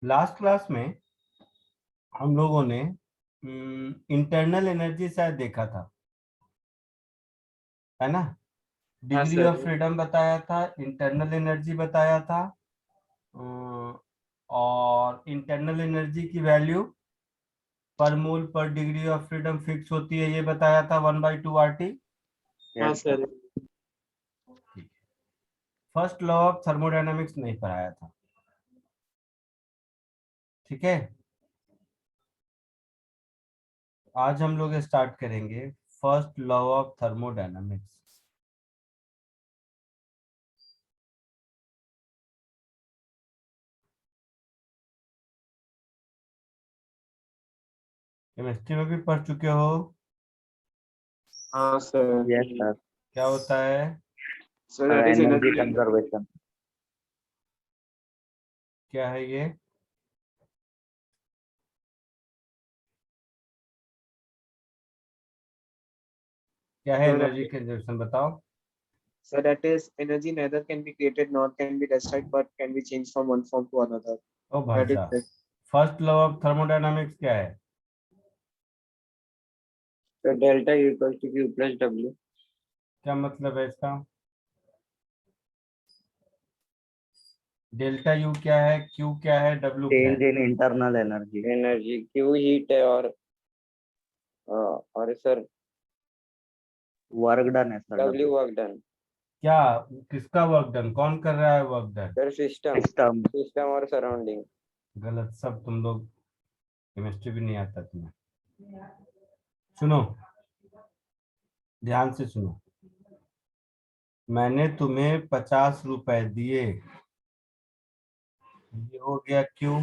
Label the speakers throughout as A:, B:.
A: Last class में हम लोगों ने इंटरनल एनर्जी शायद देखा था, है ना।
B: हाँ
A: डिग्री
B: सर।
A: ऑफ फ्रीडम बताया था, इंटरनल एनर्जी बताया था, अम, और इंटरनल एनर्जी की वैल्यू पर मोल पर डिग्री ऑफ फ्रीडम फिक्स होती है, ये बताया था 1/2 RT।
B: हाँ
C: yes
B: sir.
A: First law of thermodynamics नहीं पढ़ाया था, ठीक है। आज हम लोग स्टार्ट करेंगे first law of thermodynamics. Chemistry में भी पढ़ चुके हो।
B: हाँ सर।
C: Yes sir.
A: क्या होता है?
B: Sir that is
C: energy
B: energy.
C: Conservation.
A: क्या है ये? क्या है
B: सर
A: एनर्जी कंजर्वेशन, बताओ।
B: Sir that is energy neither can be created nor can be destroyed but can be changed from one form to another.
A: ओ भाई
B: That is
A: साहब,
B: it.
A: First law of thermodynamics क्या है?
C: तो delta equal to Q plus W.
A: क्या मतलब है इसका? डेल्टा यू क्या है, क्यू क्या है, डब्ल्यू क्या
C: चेंज
A: है?
C: In internal energy. Energy Q heat है और सर वर्क डन है सर। W work done.
A: क्या? किसका वर्क डन, कौन कर रहा है work done?
C: Sir system system और सराउंडिंग।
A: गलत, सब तुम लोग, केमिस्ट्री भी नहीं आता तुम्हें। सुनो, ध्यान से सुनो। मैंने तुम्हें 50 रुपए दिए, ये हो गया क्यू।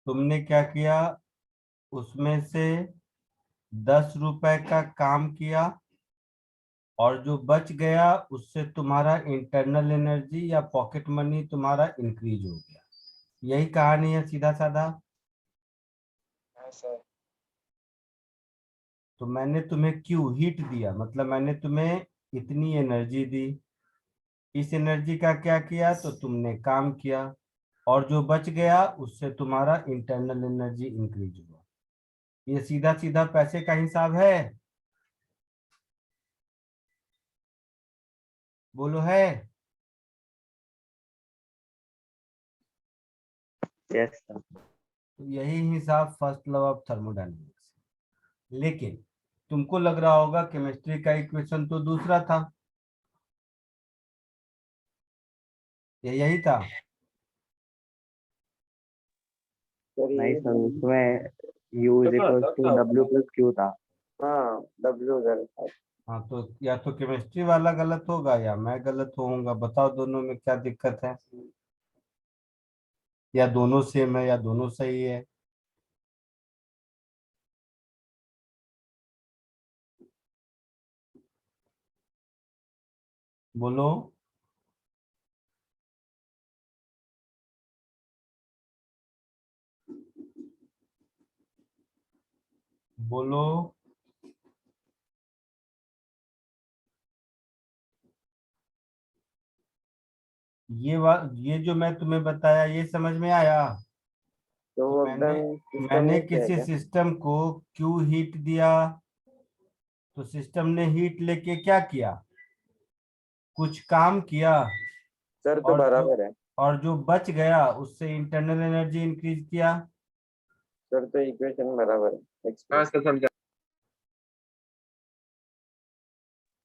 A: तुमने क्या किया, उसमें से 10 रुपए का काम किया, और जो बच गया उससे तुम्हारा इंटरनल एनर्जी या पॉकेट मनी तुम्हारा इंक्रीज हो गया। यही कहानी है, सीधा साधा।
B: हाँ सर।
A: तो मैंने तुम्हें क्यू हीट दिया, मतलब मैंने तुम्हें इतनी एनर्जी दी। इस एनर्जी का क्या किया, तो तुमने काम किया, और जो बच गया उससे तुम्हारा इंटरनल एनर्जी इंक्रीज हुआ। ये सीधा सीधा पैसे का हिसाब है, बोलो है?
C: Yes sir.
A: तो यही हिसाब फर्स्ट लॉ ऑफ थर्मोडायनेमिक्स। लेकिन तुमको लग रहा होगा केमिस्ट्री का इक्वेशन तो दूसरा था, ये यही था।
C: नहीं सर, उसमें U is equal to W plus Q था। हाँ डब्ल्यू सर।
A: हाँ, तो या तो केमिस्ट्री वाला गलत होगा या मैं गलत होऊंगा, बताओ दोनों में क्या दिक्कत है? या दोनों सेम है या दोनों सही है? बोलो। बोलो। ये जो मैं तुम्हें बताया, ये समझ में आया?
C: तो
A: कि
C: वो
A: मैंने
C: सिस्टम
A: मैंने
C: में क्या है
A: किसी
C: क्या?
A: सिस्टम को क्यू हीट दिया, तो सिस्टम ने हीट लेके क्या किया, कुछ काम किया,
C: सर तो
A: और जो
C: बराबर है।
A: और जो बच गया उससे इंटरनल एनर्जी इंक्रीज किया।
C: सर तो इक्वेशन बराबर है।
B: हाँ
C: एक्सप्रेस
B: सर समझा।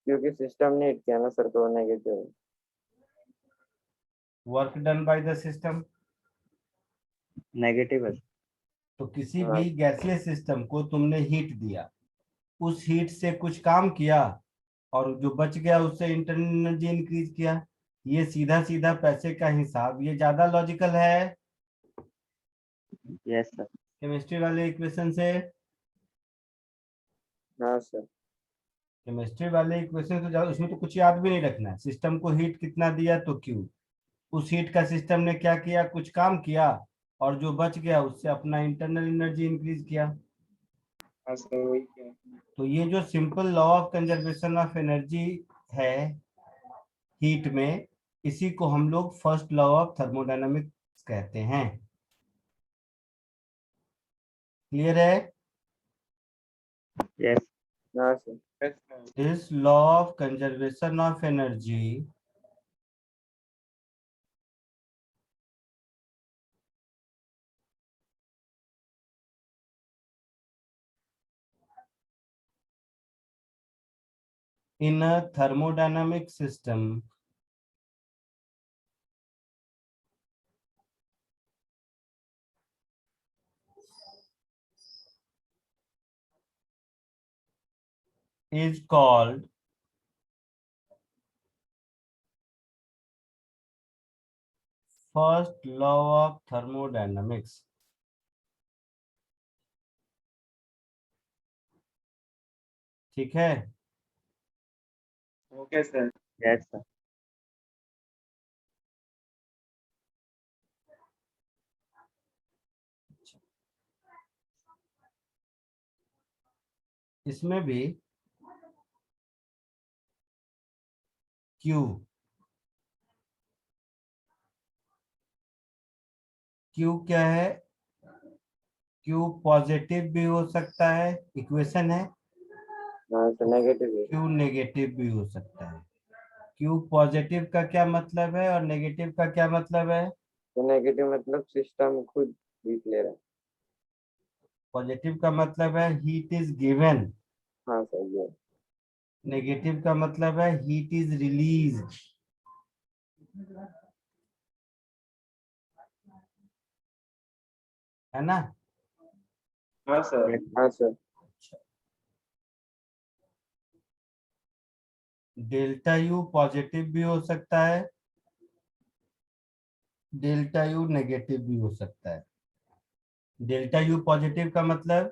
C: क्योंकि सिस्टम ने किया ना सर, तो negative.
A: Work done by the system.
C: Negative है।
A: तो किसी
C: हाँ
A: भी गैसीय सिस्टम को तुमने हीट दिया, उस हीट से कुछ काम किया, और जो बच गया उससे इंटरनल एनर्जी इंक्रीज किया। ये सीधा सीधा पैसे का हिसाब, ये ज्यादा लॉजिकल है
C: यस सर।
A: केमिस्ट्री वाले इक्वेशन से।
C: हाँ सर।
A: केमिस्ट्री वाले इक्वेशन तो ज्यादा, उसमें तो कुछ याद भी नहीं रखना है। सिस्टम को हीट कितना दिया तो क्यू, उस हीट का सिस्टम ने क्या किया, कुछ काम किया, और जो बच गया उससे अपना इंटरनल एनर्जी इंक्रीज किया।
B: हाँ सर वही क्या।
A: तो ये जो simple law of conservation of energy है हीट में, इसी को हम लोग फर्स्ट लॉ ऑफ थर्मोडायनामिक कहते हैं। क्लियर है?
C: Yes.
B: हाँ sir. Yes, sir.
A: This law of conservation of energy in a thermodynamic system is called first law of thermodynamics. ठीक है?
B: Okay, sir.
C: Yes, sir.
A: इसमें भी Q क्या है? Q पॉजिटिव भी हो सकता है, इक्वेशन है।
C: हाँ सर, नेगेटिव है।
A: Q नेगेटिव भी हो सकता है। Q पॉजिटिव का क्या मतलब है और नेगेटिव का क्या मतलब है?
C: तो नेगेटिव मतलब सिस्टम खुद हीट ले रहा है।
A: पॉजिटिव का मतलब है हीट इज गिवन,
C: हाँ सर, ये
A: नेगेटिव का मतलब है हीट इज रिलीज। है ना?
B: हाँ सर।
C: हाँ सर।
A: डेल्टा यू पॉजिटिव भी हो सकता है, डेल्टा यू नेगेटिव भी हो सकता है। डेल्टा यू पॉजिटिव का मतलब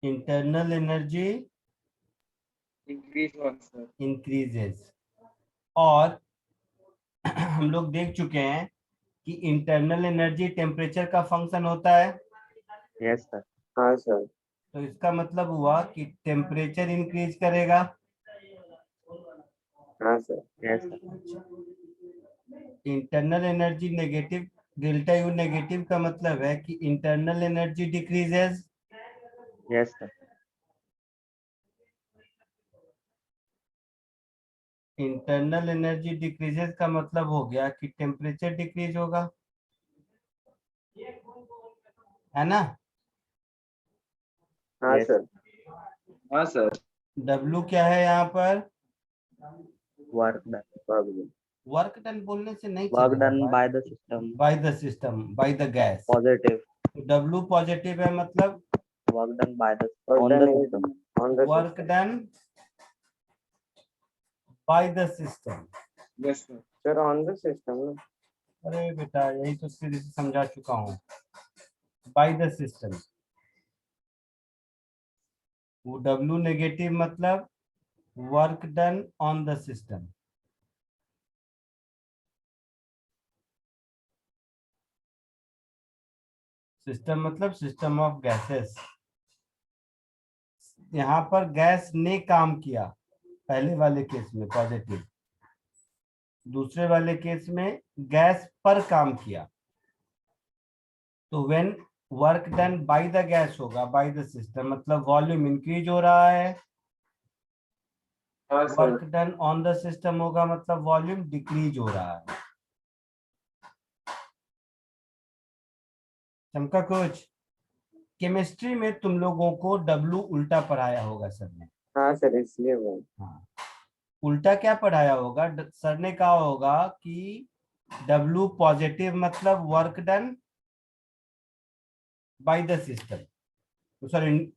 A: internal energy
B: Increase one, sir.
A: Increases. और हम लोग देख चुके हैं कि इंटरनल एनर्जी टेम्परेचर का फंक्शन होता है।
C: Yes sir. हाँ सर।
A: तो इसका मतलब हुआ कि टेम्परेचर इंक्रीज करेगा।
C: हाँ sir. Yes sir.
A: Internal energy negative, delta U negative का मतलब है कि internal energy decreases.
C: Yes sir.
A: Internal energy decreases का मतलब हो गया कि टेम्परेचर डिक्रीज होगा, है ना?
C: हाँ सर।
B: हाँ सर।
A: W क्या है यहाँ पर?
C: Work done.
A: वर्क डन बोलने से नहीं
C: वर्क
A: चलेगा
C: डन
A: भाई।
C: By the system.
A: By the system, bye the gas.
C: Positive.
A: W positive है मतलब
C: work done by the on the system.
A: Work done by the system.
B: Yes, sir.
C: Sir on the system.
A: अरे बेटा यही तो सीधे से समझा चुका हूँ। बाय द सिस्टम, वो W नेगेटिव मतलब work done on the system. System मतलब सिस्टम ऑफ गैसेस। यहाँ पर गैस ने काम किया, पहले वाले केस में पॉजिटिव, दूसरे वाले केस में गैस पर काम किया। तो when work done by the gas होगा, बाय द सिस्टम मतलब वॉल्यूम इंक्रीज हो रहा है।
B: हाँ sir.
A: Work done on the system होगा मतलब वॉल्यूम डिक्रीज हो रहा है। चमका कुछ? केमिस्ट्री में तुम लोगों को W उल्टा पढ़ाया होगा सर ने।
C: हाँ सर, इसलिए वो।
A: हाँ, उल्टा क्या पढ़ाया होगा? सर ने कहा होगा कि W पॉजिटिव मतलब work done by the system, sorry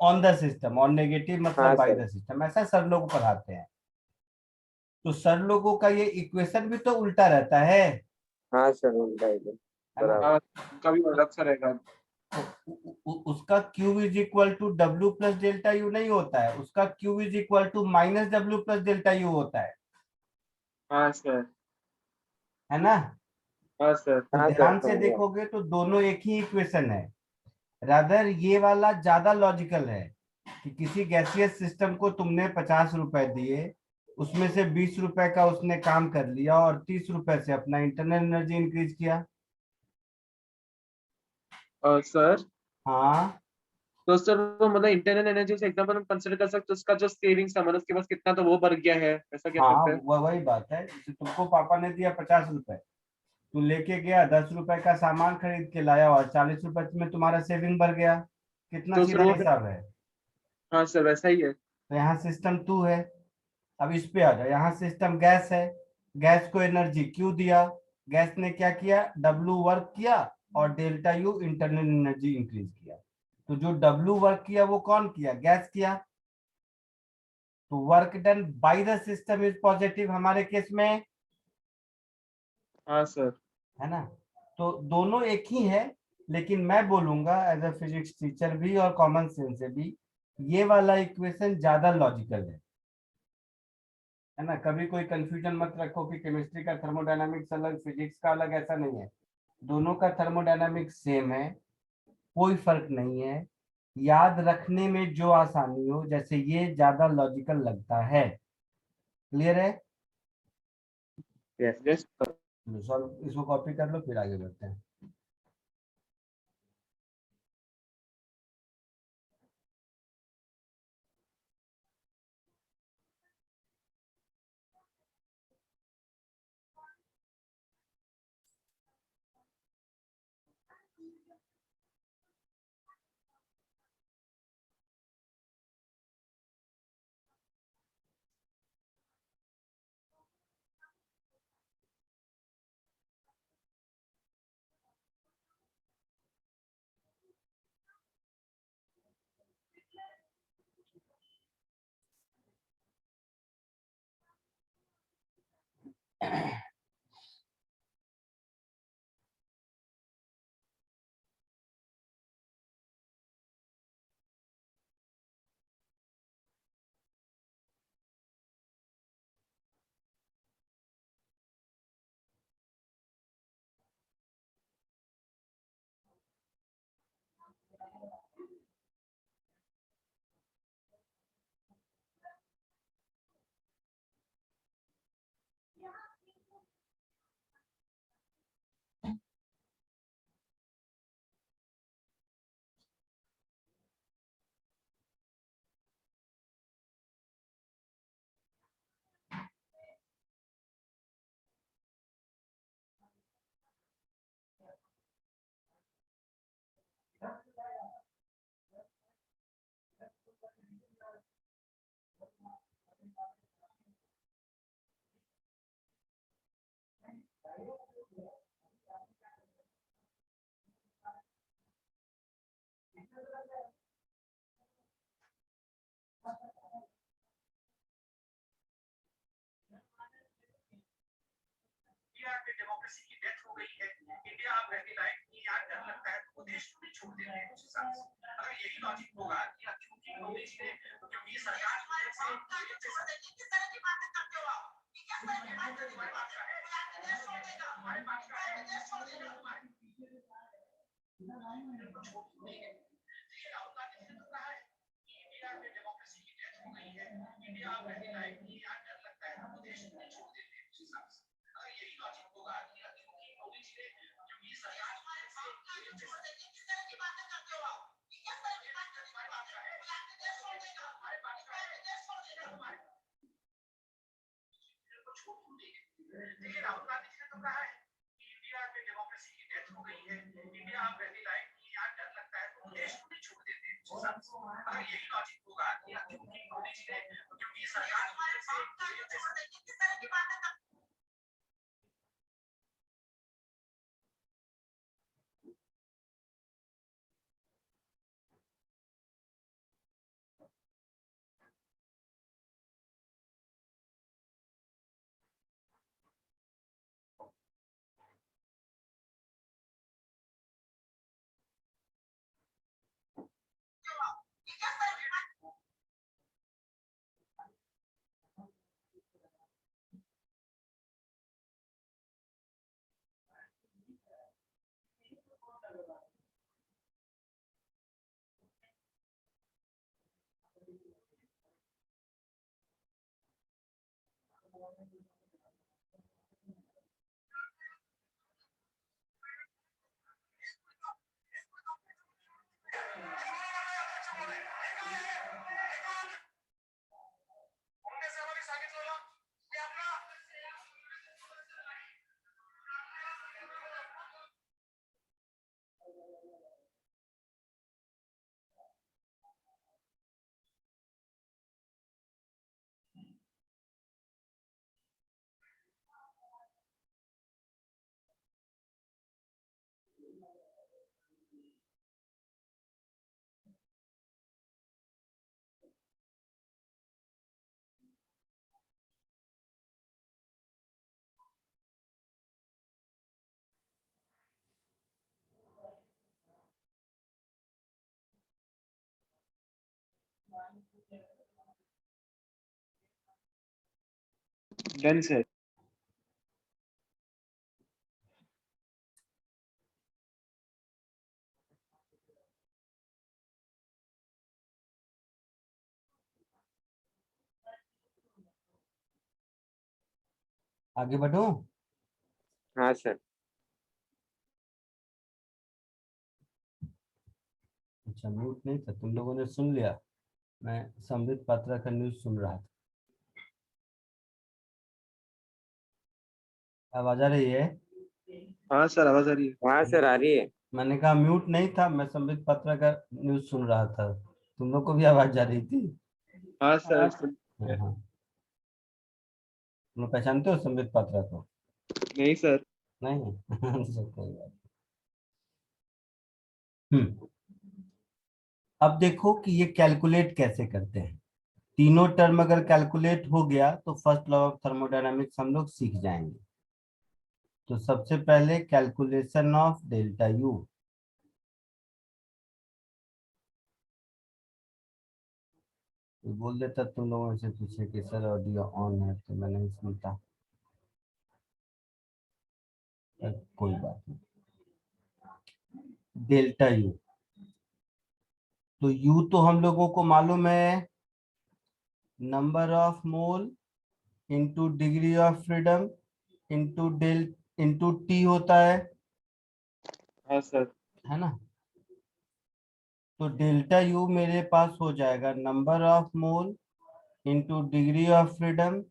A: on the system, और नेगेटिव मतलब
C: हाँ
A: बाय
C: सर।
A: The system. ऐसा सर लोग पढ़ाते हैं। तो सर लोगों का ये इक्वेशन भी तो उल्टा रहता है
C: हाँ सर, उल्टा ही
A: ना?
C: बराबर।
B: हाँ, कभी अलग सा रहेगा।
A: उसका Q is equal to W plus delta U नहीं होता है, उसका Q is equal to minus W plus delta U होता है।
B: हाँ सर।
A: है ना?
B: हाँ सर।
A: तो
C: हाँ
A: ध्यान
C: सर,
A: से
C: समझ गया।
A: देखोगे तो दोनों एक ही इक्वेशन है। रादर ये वाला ज्यादा लॉजिकल है कि किसी गैसियस सिस्टम को तुमने 50 रुपए दिए उसमें से 20 रुपए का उसने काम कर लिया और 30 रुपए से अपना इंटरनल एनर्जी इंक्रीज किया।
B: सर,
A: हाँ
B: तो सर वो मतलब इंटरनल एनर्जी से एग्जांपल हम कंसिडर कर सकते हैं, उसका जो सेविंग्स था मतलब उसके पास कितना, तो वो बढ़ गया है, ऐसा कह
A: हाँ,
B: सकते हैं।
A: वही बात है। जैसे तुमको पापा ने दिया 50 रुपए, तू लेके गया 10 रुपए का सामान खरीद के लाया और 40 रुपए में तुम्हारा सेविंग बढ़ गया। कितना
B: तो सर
A: सीधा
B: वो,
A: हिसाब है।
B: हाँ सर वैसा ही है।
A: तो यहाँ सिस्टम तू है। अब इस पे आ जाओ, यहाँ सिस्टम गैस है। गैस को एनर्जी क्यू दिया, गैस ने क्या किया, डब्ल्यू वर्क किया और delta U internal energy increase किया। तो जो डब्ल्यू वर्क किया वो कौन किया, गैस किया। तो work done by the system is positive हमारे केस में,
B: हाँ सर।
A: है ना। तो दोनों एक ही है, लेकिन मैं बोलूंगा एज अ फिजिक्स टीचर भी और कॉमन सेंस से भी, ये वाला इक्वेशन ज्यादा लॉजिकल है ना। कभी कोई कंफ्यूजन मत रखो कि केमिस्ट्री का थर्मोडायनामिक्स अलग फिजिक्स का अलग, ऐसा नहीं है। दोनों का थर्मोडायनामिक्स सेम है, कोई फर्क नहीं है। याद रखने में जो आसानी हो, जैसे ये ज्यादा लॉजिकल लगता है। क्लियर है।
C: यस।
B: यस।
A: सॉल्व इसको कॉपी कर लो, फिर आगे बढ़ते हैं। डेमोक्रेसी की डेथ हो गई है, इंडिया अब रहने लायक नहीं, यार डर लगता है, तो वो देश को भी छोड़ देते हैं उस हिसाब से। अगर यही लॉजिक होगा कि क्योंकि मोदी जी ने, क्योंकि सरकार की वजह से किस तरह की बातें करते हो आप, कि क्या तरह की बातें, तुम्हारे पास का है, देश छोड़ देगा, हमारे पास का है, देश छोड़ देगा, हमारे छोड़ देंगे। देखिए राहुल गांधी जी ने तो कहा है कि इंडिया में डेमोक्रेसी की डेथ हो गई है, इंडिया अब रहने लायक नहीं, यार डर लगता है, तो वो देश को भी छोड़ देते हैं उस हिसाब से। अगर यही लॉजिक होगा कि क्योंकि मोदी जी ने, क्योंकि सरकार की वजह से किस तरह की बातें करते हो आप, कि क्या तरह की बातें, हमारे पास का है, देश छोड़ देगा, हमारे पास का है, देश छोड़ देगा, हमारे को छोड़ देंगे। देखिए राहुल गांधी जी ने तो कहा है कि इंडिया में डेमोक्रेसी की डेथ हो गई है, इंडिया अब रहने लायक नहीं, यार डर लगता है, तो वो देश को भी छोड़ देते हैं उस हिसाब से। अगर यही लॉजिक होगा कि क्योंकि मोदी जी ने, क्योंकि सरकार की वजह से किस तरह की बातें करते
B: डन सर।
A: आगे बढ़ूं?
C: हाँ सर।
A: अच्छा, म्यूट नहीं था, तुम लोगों ने सुन लिया। मैं संबित पात्रा का न्यूज सुन रहा था। आवाज आ रही है?
B: हाँ सर, आवाज आ रही है।
C: हाँ सर, आ रही है।
A: मैंने कहा म्यूट नहीं था, मैं संबित पात्रा का न्यूज सुन रहा था। तुम लोग को भी आवाज जा रही थी?
B: हाँ सर।
A: हाँ हाँ। तुम लोग पहचानते हो संबित पात्रा को?
B: नहीं सर।
A: नहीं? अच्छा, कोई बात नहीं। अब देखो कि ये कैलकुलेट कैसे करते हैं। तीनों टर्म अगर कैलकुलेट हो गया तो फर्स्ट लॉ ऑफ थर्मोडायनामिक्स हम लोग सीख जाएंगे। तो सबसे पहले कैलकुलेशन ऑफ डेल्टा यू। बोल देता तुम लोगों से पूछे कि सर ऑडियो ऑन है, तो मैं नहीं सुनता। कोई बात नहीं। डेल्टा यू, तो यू तो हम लोगों को मालूम है, number of mole into degree of freedom into del into T होता
B: हाँ सर।
A: है ना? तो डेल्टा यू मेरे पास हो जाएगा number of mole into degree of freedom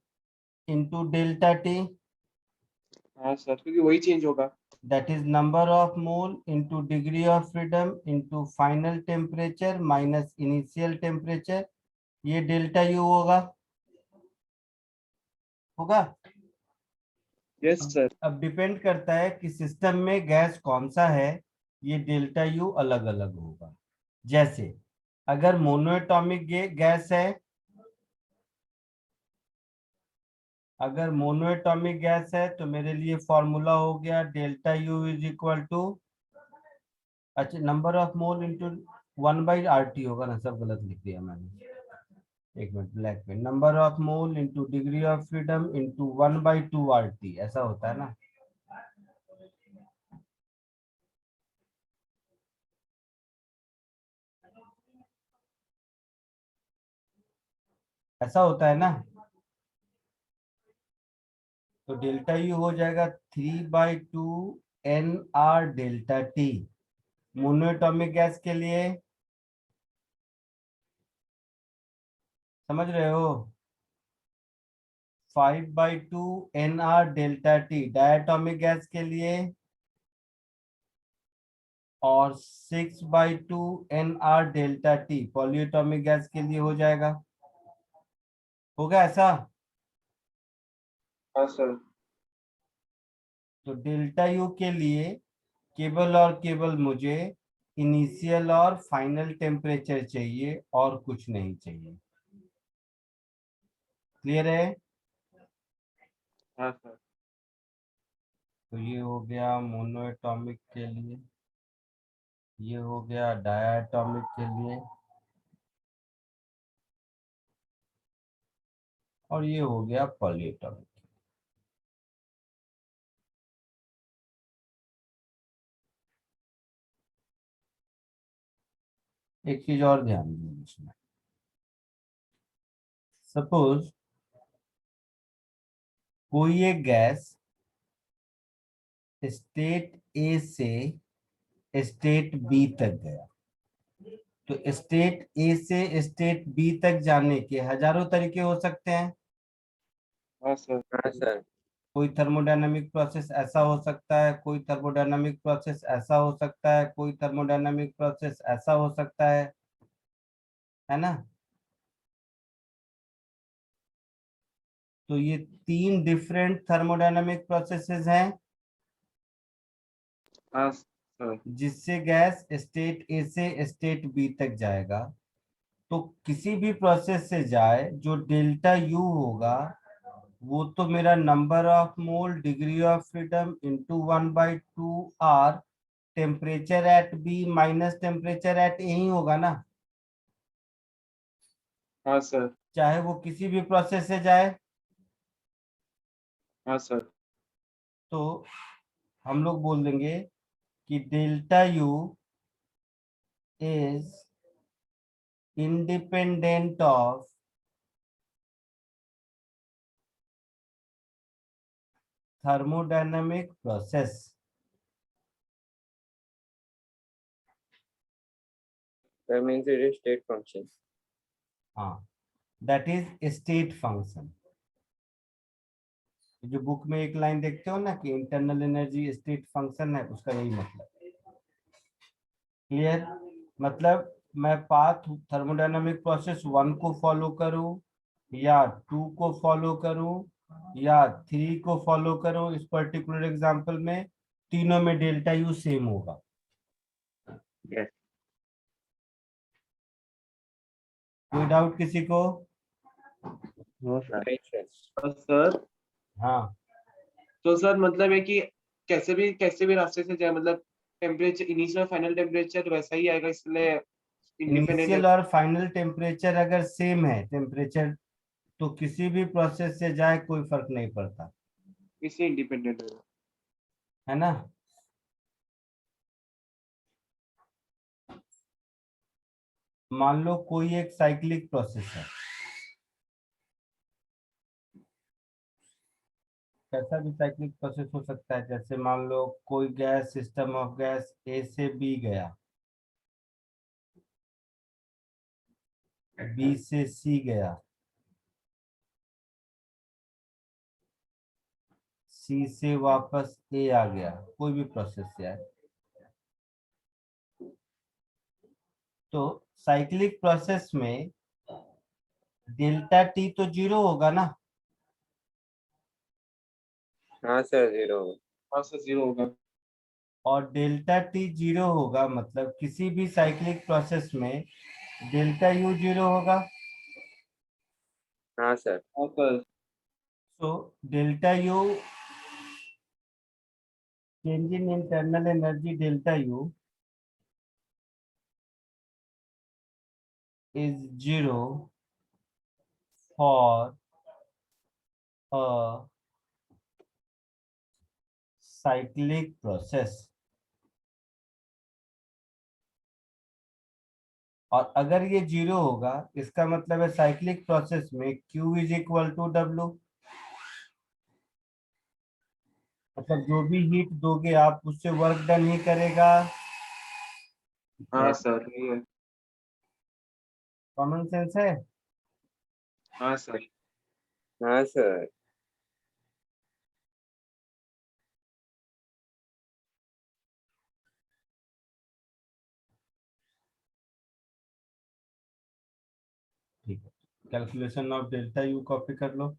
A: into delta T.
B: हाँ सर, क्योंकि वही चेंज होगा।
A: That is number of mole into degree of freedom into final temperature minus initial temperature. ये डेल्टा यू होगा। होगा।
B: Yes sir.
A: अब depend करता है कि सिस्टम में गैस कौन सा है, ये डेल्टा यू अलग अलग होगा। जैसे अगर मोनोएटॉमिक गैस है, अगर मोनोएटॉमिक गैस है तो मेरे लिए फॉर्मूला हो गया delta U is equal to, अच्छा number of mole into 1/RT होगा ना, सब गलत लिख दिया मैंने। एक minute, black pen. Number of mole into degree of freedom into 1/2RT, ऐसा होता है ना? ऐसा होता है ना? तो डेल्टा यू हो जाएगा 3/2 NR delta T. Monoatomic gas के लिए समझ रहे हो? 5/2 NR delta T diatomic gas के लिए, और 6/2 NR delta T polyatomic gas के लिए हो जाएगा। होगा ऐसा?
B: हाँ सर।
A: तो डेल्टा यू के लिए केवल और केवल मुझे इनिशियल और फाइनल टेम्परेचर चाहिए और कुछ नहीं चाहिए। क्लियर है?
B: हाँ सर।
A: तो ये हो गया मोनोएटॉमिक के लिए, ये हो गया डायटोमिक के लिए, और ये हो गया पॉलीएटॉमिक। एक चीज और ध्यान दीजिए इसमें। सपोज कोई एक गैस स्टेट ए से स्टेट बी तक गया, तो स्टेट ए से स्टेट बी तक जाने के हजारों तरीके हो सकते हैं।
B: हाँ सर।
C: हाँ सर।
A: कोई थर्मोडायनामिक प्रोसेस ऐसा हो सकता है, कोई थर्मोडायनामिक प्रोसेस ऐसा हो सकता है, कोई थर्मोडायनामिक प्रोसेस ऐसा हो सकता है ना। तो ये 3 डिफरेंट थर्मोडायनामिक प्रोसेसेस हैं
B: हाँ सर।
A: जिससे गैस स्टेट ए से स्टेट बी तक जाएगा। तो किसी भी प्रोसेस से जाए जो डेल्टा यू होगा वो तो मेरा number of mole degree of freedom into 1/2 R temperature at B minus temperature at A ही होगा ना,
B: हाँ सर।
A: चाहे वो किसी भी प्रोसेस से जाए।
B: हाँ सर।
A: तो हम लोग बोल देंगे कि delta U is independent of thermodynamic process।
C: That means it is state function.
A: हाँ, that is state function। जो बुक में एक लाइन देखते हो ना कि इंटरनल एनर्जी स्टेट फंक्शन है, उसका यही मतलब। क्लियर? मतलब मैं पाथ थर्मोडायनामिक प्रोसेस 1 को फॉलो करूं या 2 को फॉलो करूं या 3 को फॉलो करूं, इस पर्टिकुलर एग्जांपल में तीनों में डेल्टा यू सेम होगा।
C: Yes.
A: कोई डाउट किसी को?
C: No sir. Right sir.
B: और सर,
A: हाँ,
B: तो सर मतलब है कि कैसे भी रास्ते से जाए, मतलब टेम्परेचर इनिशियल और फाइनल टेम्परेचर वैसा ही आएगा, इसलिए इंडिपेंडेंट है।
A: इनिशियल और फाइनल टेम्परेचर अगर सेम है टेम्परेचर, तो किसी भी प्रोसेस से जाए कोई फर्क नहीं पड़ता,
B: इससे इंडिपेंडेंट है।
A: है ना। मान लो कोई एक साइक्लिक प्रोसेस है, कैसा भी साइक्लिक प्रोसेस हो सकता है, जैसे मान लो कोई गैस सिस्टम ऑफ गैस ए से बी गया, बी से सी गया, सी से वापस ए आ गया, कोई भी प्रोसेस से आए। तो साइक्लिक प्रोसेस में डेल्टा टी तो 0 होगा ना।
C: हाँ सर, 0 होगा।
B: हाँ सर, 0 होगा।
A: और डेल्टा टी 0 होगा मतलब किसी भी साइक्लिक प्रोसेस में डेल्टा यू 0 होगा।
C: हाँ सर।
B: हाँ sir.
A: So delta U change in internal energy delta U is 0 for a cyclic process। और अगर ये 0 होगा इसका मतलब है साइक्लिक प्रोसेस में Q is equal to W। मतलब जो भी हीट दोगे आप उससे वर्क डन ही करेगा।
B: हाँ
C: Yes.
B: सर, ये है।
A: कॉमन सेंस है।
B: हाँ सर।
C: हाँ सर।
A: ठीक है, calculation of delta U copy कर लो।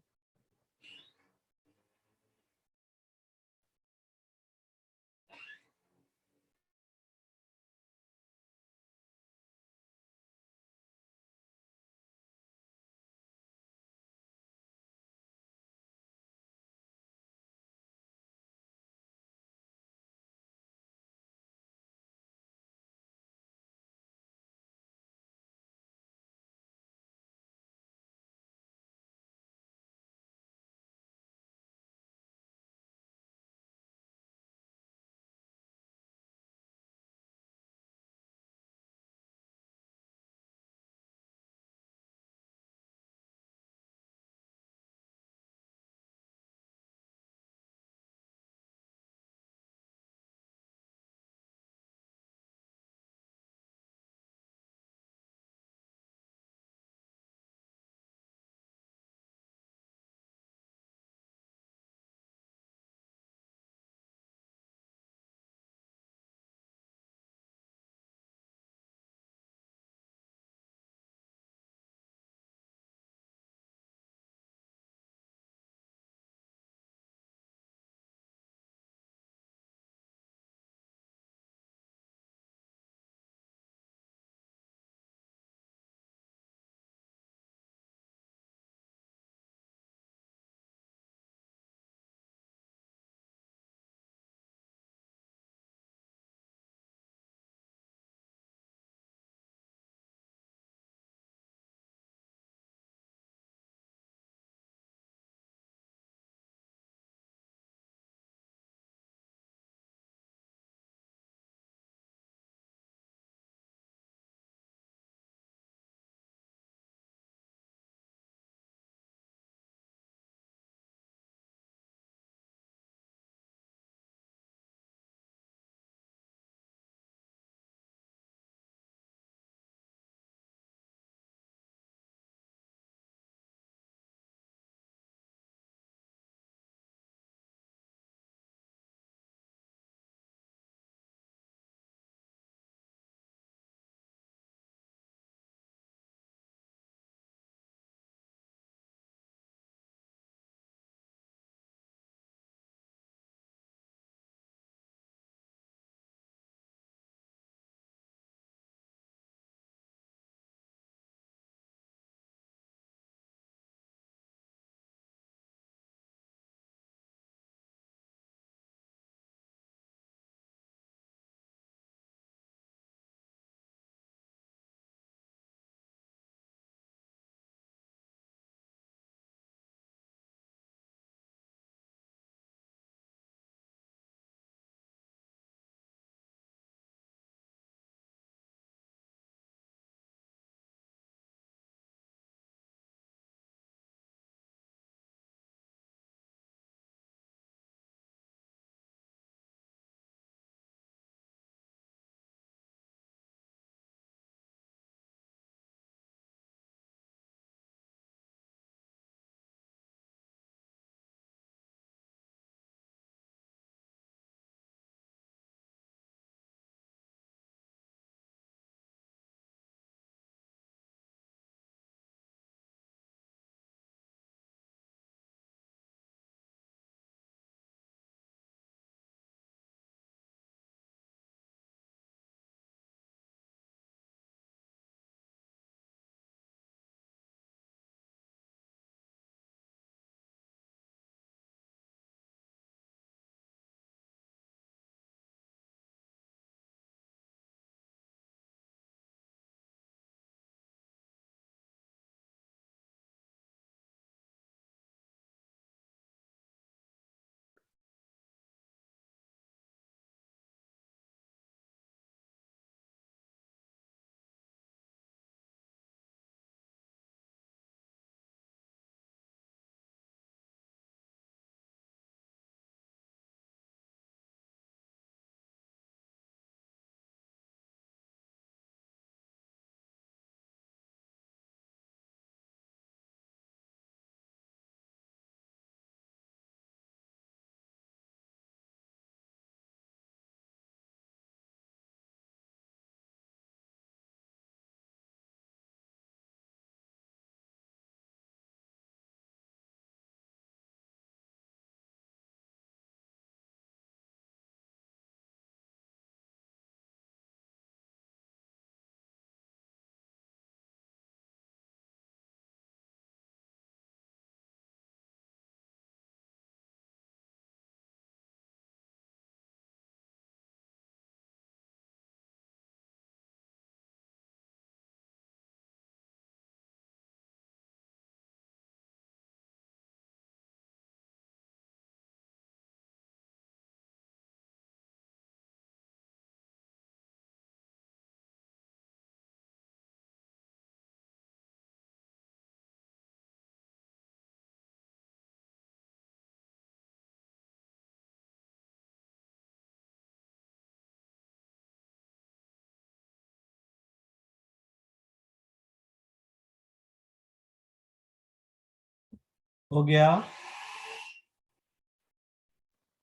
A: हो गया?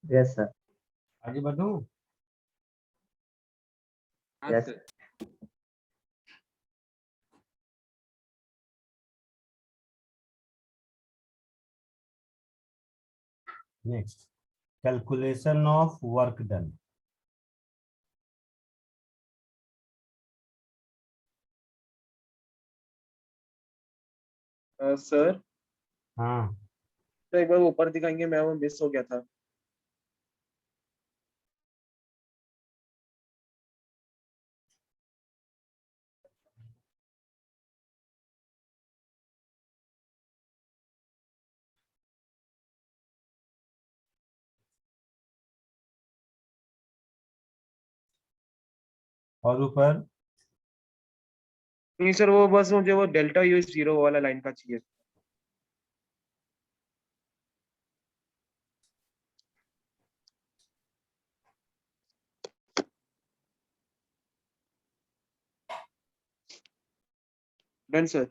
C: Yes sir.
A: आगे बढ़ूं?
B: हाँ
C: yes.
B: Sir.
A: Next, calculation of work done.
B: Sir
A: हाँ,
B: तो एक बार ऊपर दिखाएंगे, मैं वो मिस हो गया था।
A: और ऊपर?
B: नहीं सर, वो बस मुझे वो डेल्टा यू जीरो वाला लाइन का चाहिए। Done sir.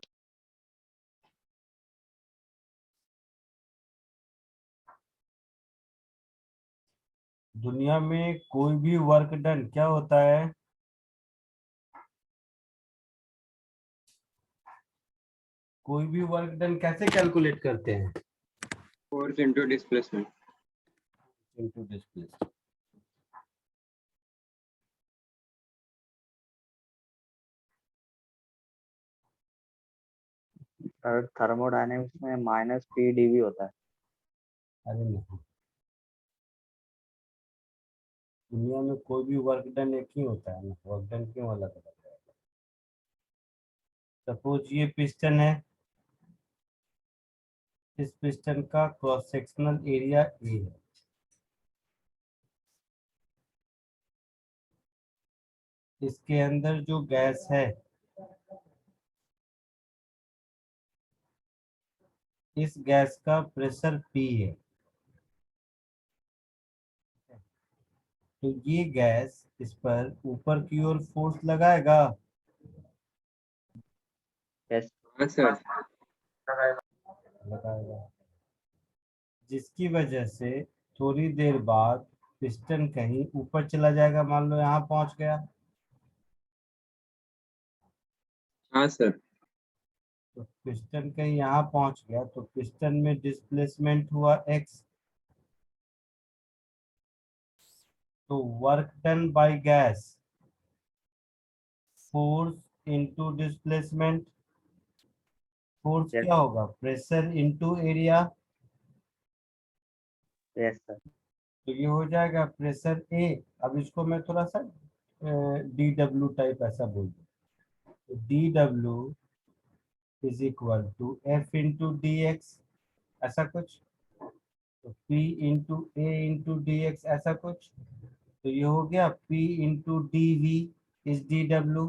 A: दुनिया में कोई भी वर्क डन क्या होता है? कोई भी वर्क डन कैसे कैलकुलेट करते हैं?
B: Force into displacement.
A: Into displacement.
C: Sir thermodynamics में माइनस पी डीवी होता है।
A: अरे नहीं, दुनिया में कोई भी वर्क डन एक ही होता है ना, वर्क डन क्यों अलग अलग है? सपोज ये पिस्टन है, इस पिस्टन का क्रॉस सेक्शनल एरिया ए है। इसके अंदर जो गैस है, इस गैस का प्रेशर पी है। तो ये गैस इस पर ऊपर की ओर फोर्स लगाएगा।
C: यस।
B: हाँ सर।
A: लगाएगा, जिसकी वजह से थोड़ी देर बाद पिस्टन कहीं ऊपर चला जाएगा। मान लो यहाँ पहुंच गया,
B: हाँ सर।
A: तो पिस्टन कहीं यहाँ पहुंच गया, तो पिस्टन में डिस्प्लेसमेंट हुआ एक्स। तो work done by gas, force into displacement. Force
C: yes.
A: क्या होगा? Pressure into area.
C: Yes sir.
A: तो ये हो जाएगा प्रेशर ए। अब इसको मैं थोड़ा सा डी डब्ल्यू टाइप ऐसा बोल दूं, तो D W is equal to F into D X, ऐसा कुछ। तो P into A into D X, ऐसा कुछ। तो ये हो गया P into D V is D W.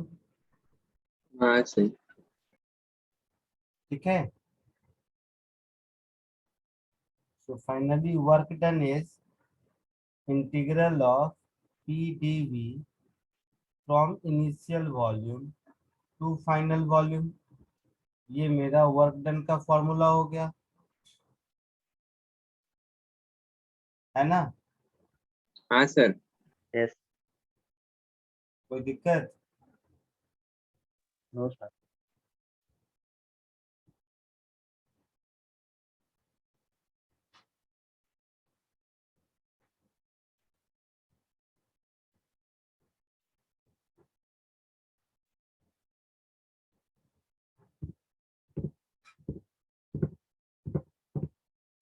B: हाँ सही।
A: ठीक है। So finally work done is integral of P D V from initial volume to final volume. ये मेरा वर्क डन का फॉर्मूला हो गया, है ना?
B: हाँ सर।
C: यस।
A: कोई दिक्कत?
C: No sir.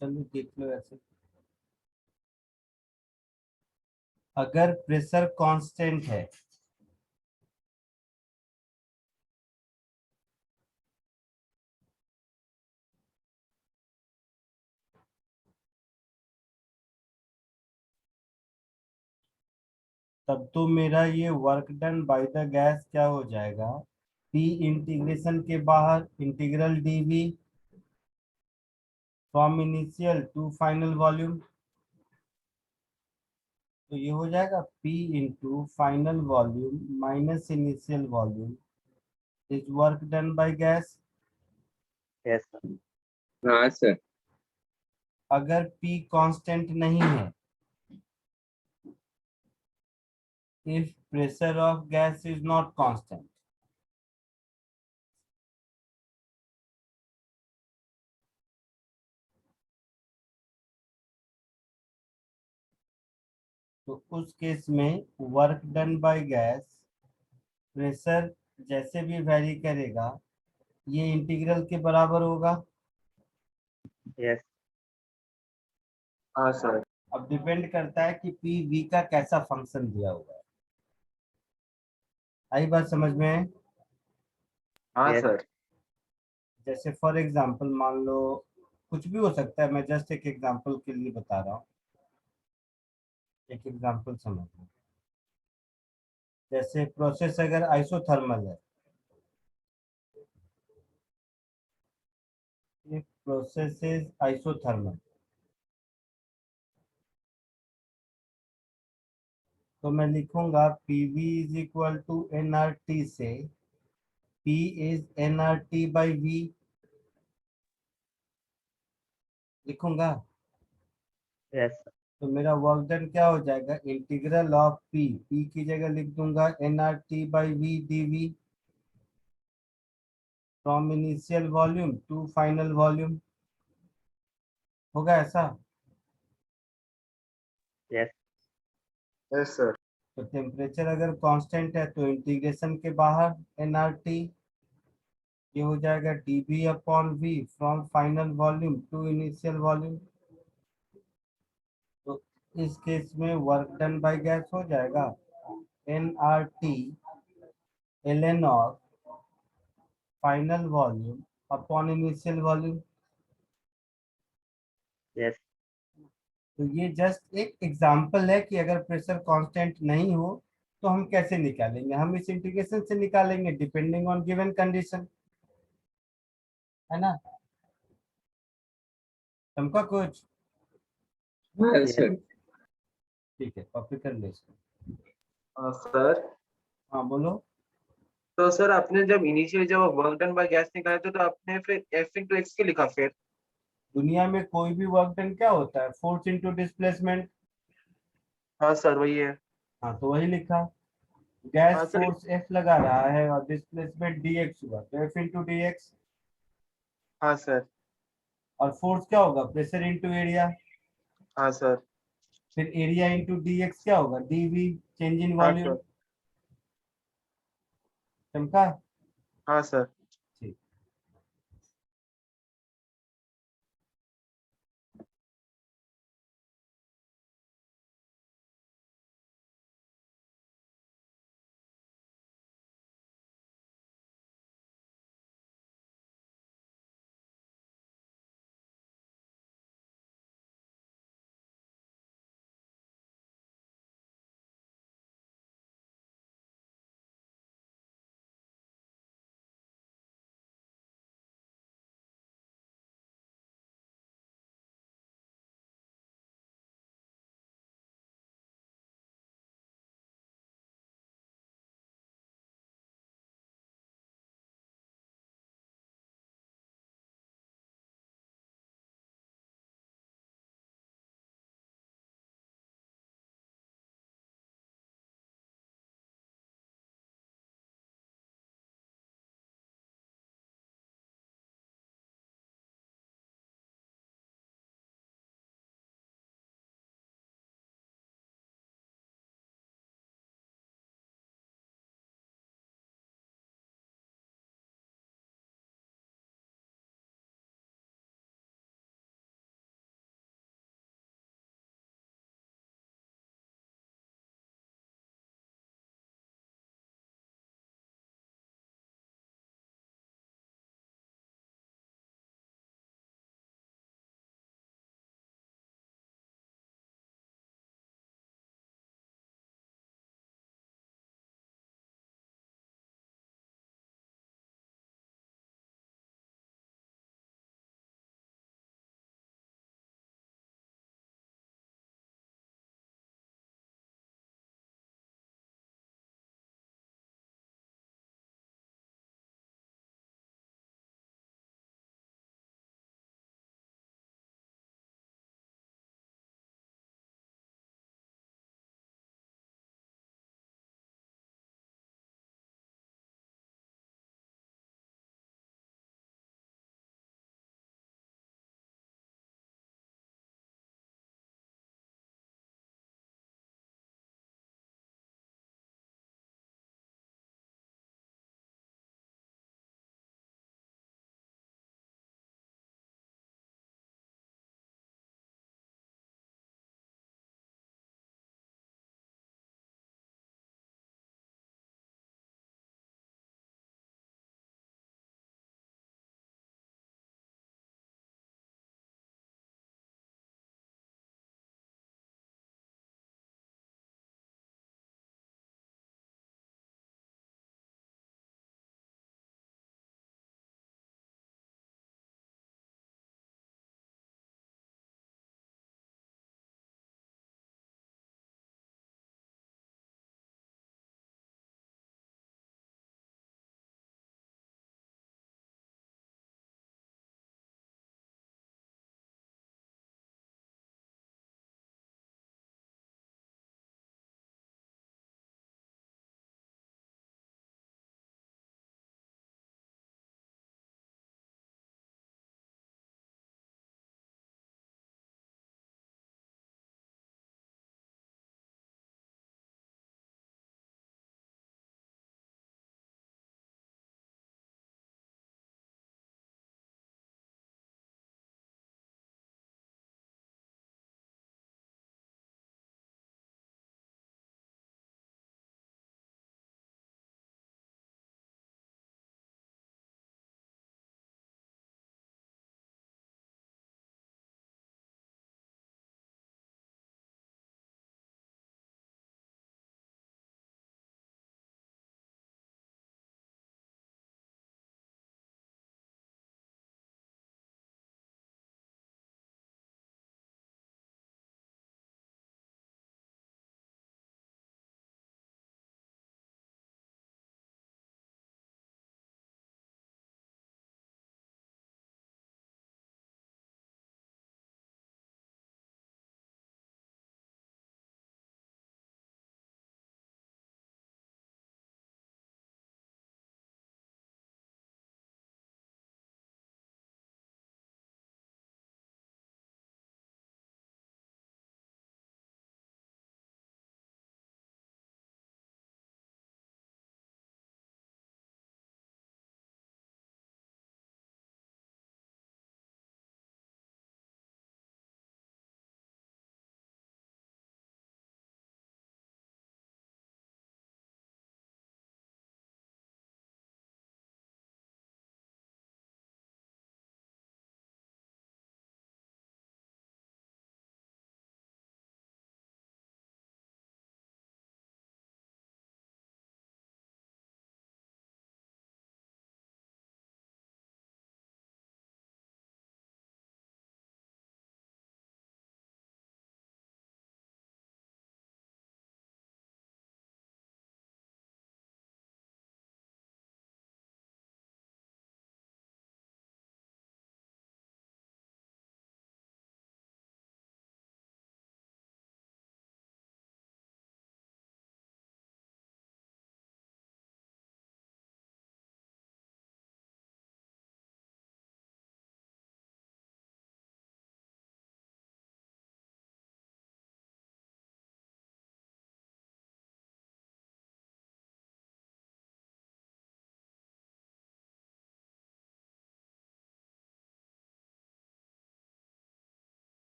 A: चलो देख लो ऐसे। अगर प्रेशर कांस्टेंट है, तब तो मेरा ये work done by the gas क्या हो जाएगा? पी इंटीग्रेशन के बाहर integral DV from initial to final volume. तो ये हो जाएगा P into final volume minus initial volume is work done by gas.
C: Yes sir.
B: हाँ सर।
A: अगर P कांस्टेंट नहीं है, if pressure of gas is not constant, तो उस केस में work done by gas, pressure जैसे भी वेरी करेगा, ये इंटीग्रल के बराबर होगा।
C: यस
B: हाँ सर।
A: अब डिपेंड करता है कि पी वी का कैसा फंक्शन दिया हुआ है। आई बात समझ में?
B: हाँ
C: Yes.
B: सर।
A: जैसे फॉर एग्जांपल मान लो, कुछ भी हो सकता है, मैं जस्ट एक एग्जांपल के लिए बता रहा हूँ, एक एग्जांपल समझ लो। जैसे प्रोसेस अगर आइसोथर्मल है, ये प्रोसेस इज आइसोथर्मल, तो मैं लिखूंगा PV is equal to nRT से P is nRT by V, लिखूंगा।
C: यस
A: तो मेरा वर्क डन क्या हो जाएगा, इंटीग्रल ऑफ P की जगह लिख दूंगा nRT by V dV from initial volume to final volume. होगा ऐसा?
C: Yes
B: yes sir.
A: तो टेम्परेचर अगर कांस्टेंट है तो इंटीग्रेशन के बाहर nRT, ये हो जाएगा dB upon V from final volume to initial volume. तो इस केस में वर्क डन बाय गैस हो जाएगा nRT ln of final volume upon initial volume.
C: Yes
A: तो ये जस्ट एक एग्जांपल है कि अगर प्रेशर कांस्टेंट नहीं हो तो हम कैसे निकालेंगे। हम इस इंटीग्रेशन से निकालेंगे डिपेंडिंग ऑन गिवन कंडीशन, है ना? समझा कुछ?
B: Yes sir.
A: ठीक है, कॉपी कर ले इसको।
B: सर,
A: हाँ बोलो।
B: तो सर आपने जब इनिशियली जब वर्क डन बाय गैस निकाला था तो आपने फिर F इंटू एक्स के लिखा फिर?
A: दुनिया में कोई भी वर्क डन क्या होता है, फोर्स इनटू डिस्प्लेसमेंट।
B: हाँ सर वही है।
A: हाँ तो वही लिखा। गैस
B: हाँ सर।
A: फोर्स F लगा रहा है और डिस्प्लेसमेंट dx हुआ, तो F इंटू dx।
B: हाँ सर।
A: और फोर्स क्या होगा, प्रेशर इंटू एरिया।
B: हाँ सर।
A: फिर एरिया इंटू dx क्या होगा, dV, चेंज इन
B: हाँ
A: वॉल्यूम।
B: सर।
A: समझा?
B: हाँ सर।
A: ठीक।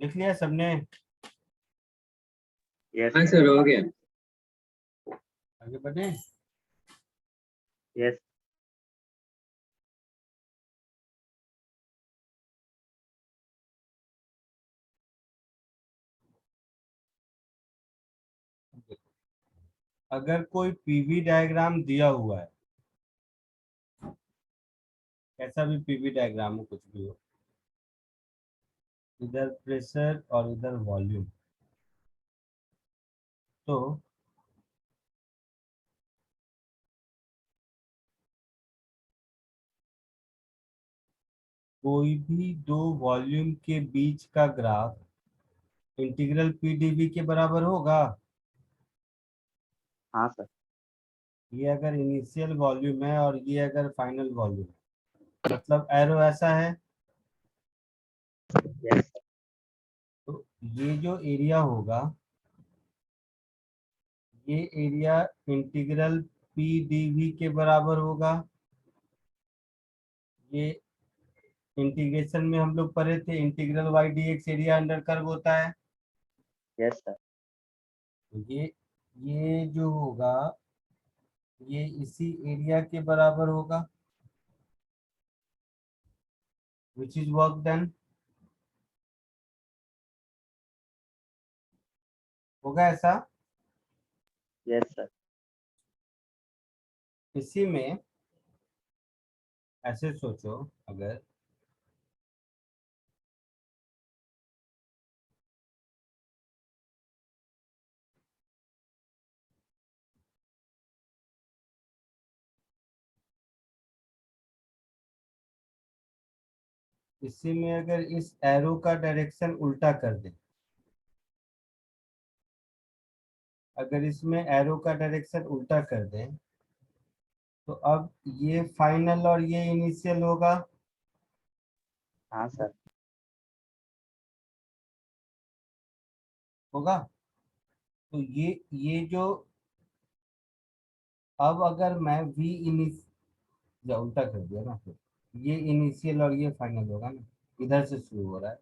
A: लिख लिया सबने?
C: यस
B: हाँ सर, हो गया।
A: आगे बढ़े।
C: यस
A: अगर कोई पीवी डायग्राम दिया हुआ है, कैसा भी पीवी डायग्राम हो, कुछ भी हो, इधर प्रेशर और इधर वॉल्यूम, तो कोई भी दो वॉल्यूम के बीच का ग्राफ इंटीग्रल पीडीवी के बराबर होगा।
C: हाँ सर
A: ये अगर इनिशियल वॉल्यूम है और ये अगर फाइनल वॉल्यूम है, मतलब एरो ऐसा है,
C: यस
A: तो ये जो एरिया होगा, ये एरिया इंटीग्रल पी डीवी के बराबर होगा। ये इंटीग्रेशन में हम लोग पढ़े थे, integral Y D X area under curve होता है।
C: यस सर
A: तो ये जो होगा, ये इसी एरिया के बराबर होगा, विच इज वर्क डन। होगा ऐसा।
C: यस सर
A: इसी में ऐसे सोचो, अगर इसी में अगर इस एरो का डायरेक्शन उल्टा कर दे, अगर इसमें एरो का डायरेक्शन उल्टा कर दे, तो अब ये फाइनल और ये इनिशियल होगा।
C: हाँ सर
A: होगा। तो ये जो, अब अगर मैं वी इनिस, या उल्टा कर दिया ना, फिर ये इनिशियल और ये फाइनल होगा ना, इधर से शुरू हो रहा है,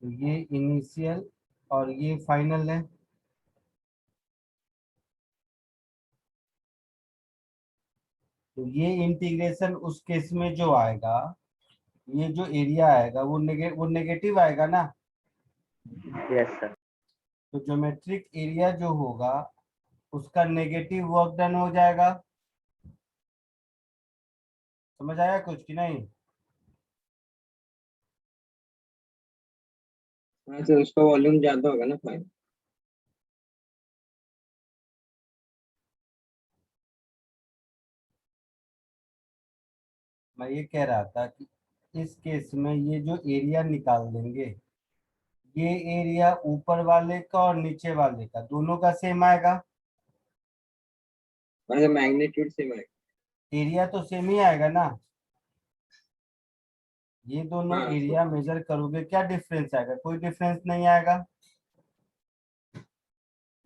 A: तो ये इनिशियल और ये फाइनल है। तो ये इंटीग्रेशन उस केस में जो आएगा, ये जो एरिया आएगा वो नेगेटिव आएगा ना।
C: यस सर
A: तो ज्योमेट्रिक एरिया जो होगा, उसका नेगेटिव वर्क डन हो जाएगा। समझ आया कुछ कि नहीं?
B: हाँ सर, उसका वॉल्यूम ज्यादा होगा ना फाइन।
A: मैं ये कह रहा था कि इस केस में ये जो एरिया निकाल देंगे, ये एरिया ऊपर वाले का और नीचे वाले का दोनों का सेम आएगा।
B: हाँ सर, मैग्नीट्यूड सेम है।
A: एरिया तो सेम ही आएगा ना। ये दोनों
B: हाँ सर।
A: एरिया मेजर करोगे, क्या डिफरेंस आएगा? कोई डिफरेंस नहीं आएगा।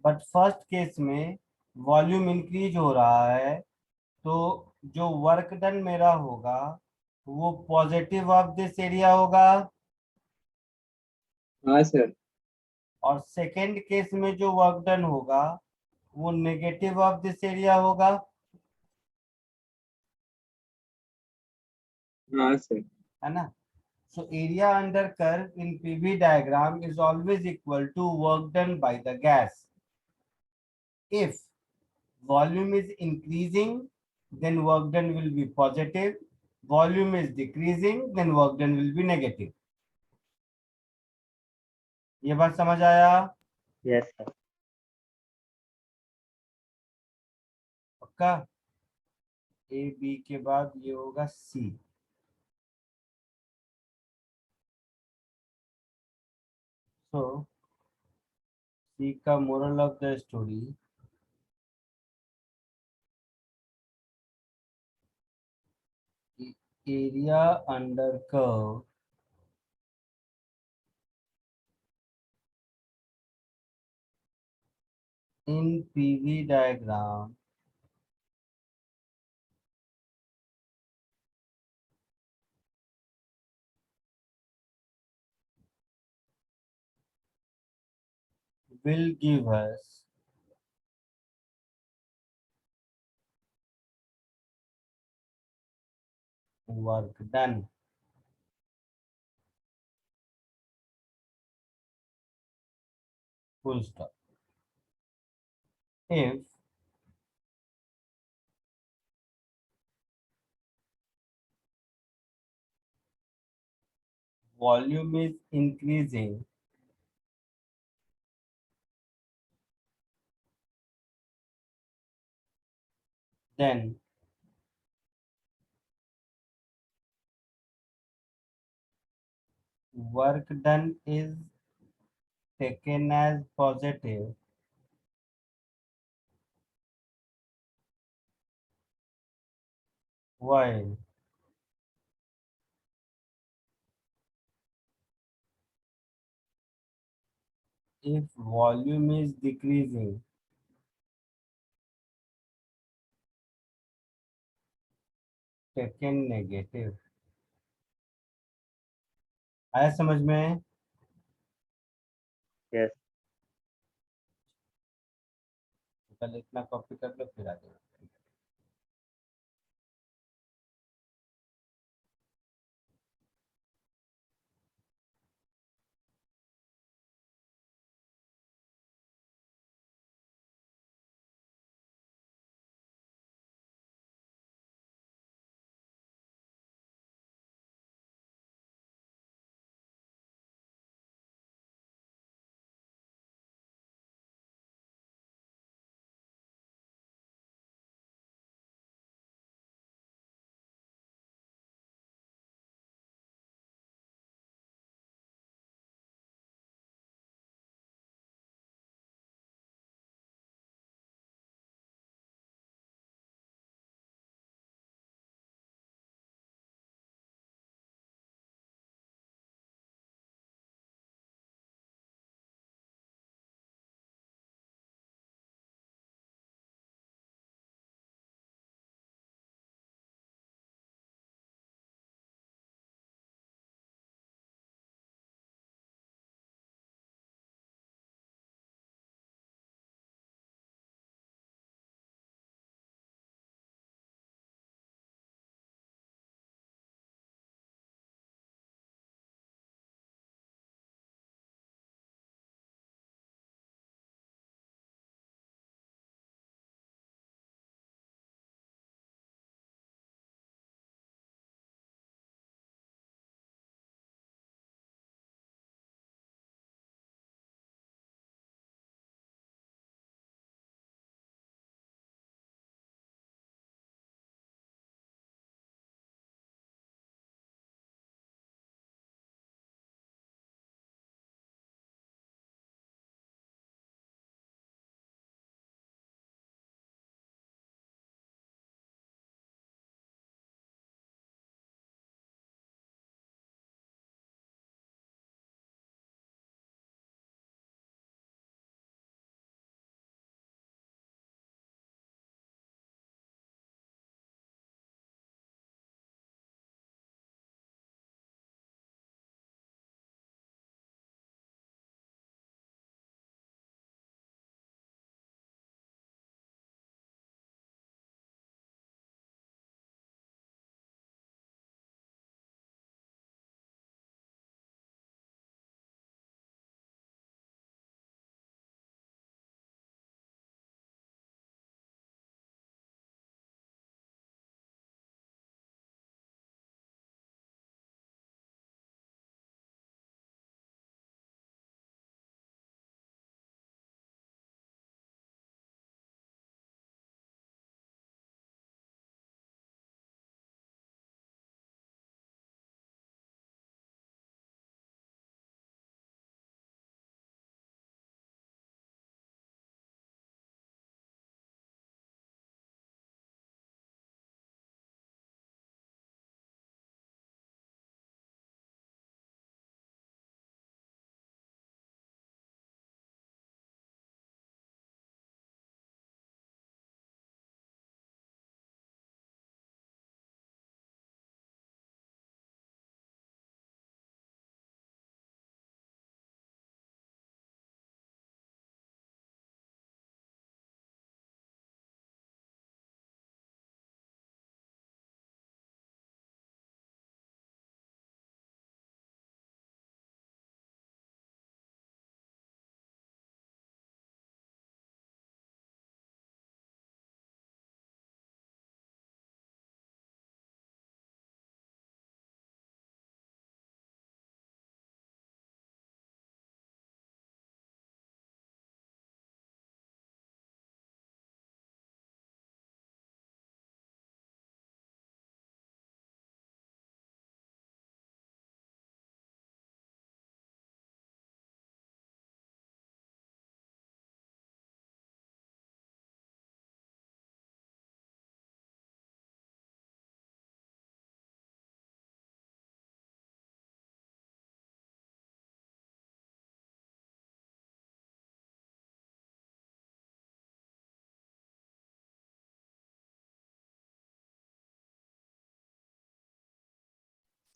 A: बट फर्स्ट केस में वॉल्यूम इंक्रीज हो रहा है, तो जो वर्क डन मेरा होगा वो पॉजिटिव ऑफ दिस एरिया होगा।
B: हाँ सर।
A: और सेकेंड केस में जो वर्क डन होगा वो नेगेटिव ऑफ दिस एरिया होगा।
B: हाँ सर।
A: है ना? So area under curve in PV diagram is always equal to work done by the gas. If volume is increasing, then work done will be positive. Volume is decreasing, then work done will be negative. ये बात समझ आया?
C: Yes sir
A: पक्का? A B के बाद ये होगा सी। सो सी का moral of the story, area under curve in PV diagram will give us work done. Full stop. If volume is increasing, then work done is taken as positive, while if volume is decreasing, taken negative. आया समझ में?
C: Yes.
A: कल इतना copy कर लो फिर आ जाओ।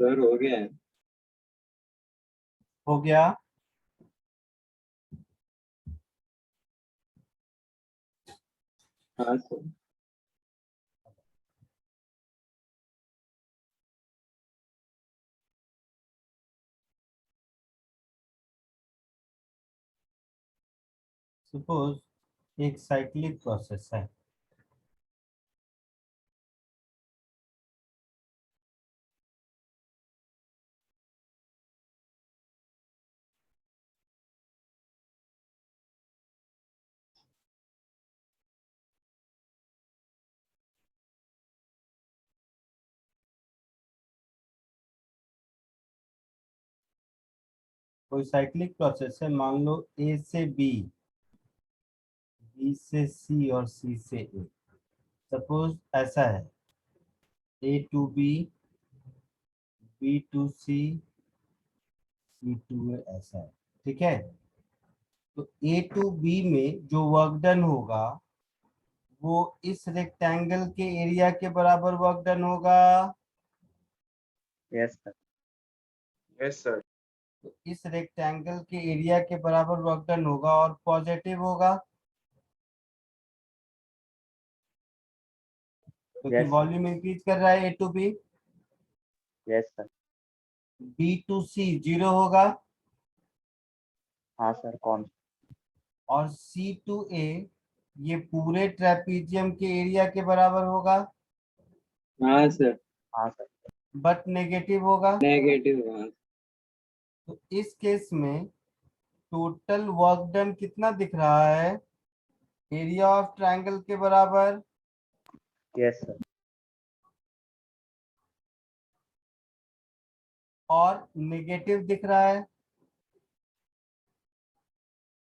D: Sir हो गया है।
A: हो गया।
D: हाँ सर।
A: सपोज एक साइक्लिक प्रोसेस है, कोई साइक्लिक प्रोसेस है, मान लो ए से बी, बी से सी और सी से ए। सपोज ऐसा है, A to B, B to C, C to A, ऐसा है। ठीक है, तो ए टू बी में जो वर्क डन होगा वो इस रेक्टेंगल के एरिया के बराबर वर्क डन होगा।
C: Yes sir.
B: Yes sir.
A: तो इस रेक्टेंगल के एरिया के बराबर वर्क डन होगा और पॉजिटिव होगा क्योंकि
C: यस
A: वॉल्यूम इंक्रीज कर रहा है A to B.
C: Yes sir.
A: B to C zero होगा
C: हाँ सर कौन।
A: और सी टू ए ये पूरे ट्रेपीजियम के एरिया के बराबर होगा
D: हाँ सर।
C: हाँ सर।
A: बट नेगेटिव होगा।
D: नेगेटिव। हाँ
A: तो इस केस में टोटल वर्क डन कितना दिख रहा है, एरिया ऑफ ट्रायंगल के बराबर।
C: Yes sir.
A: और नेगेटिव दिख रहा है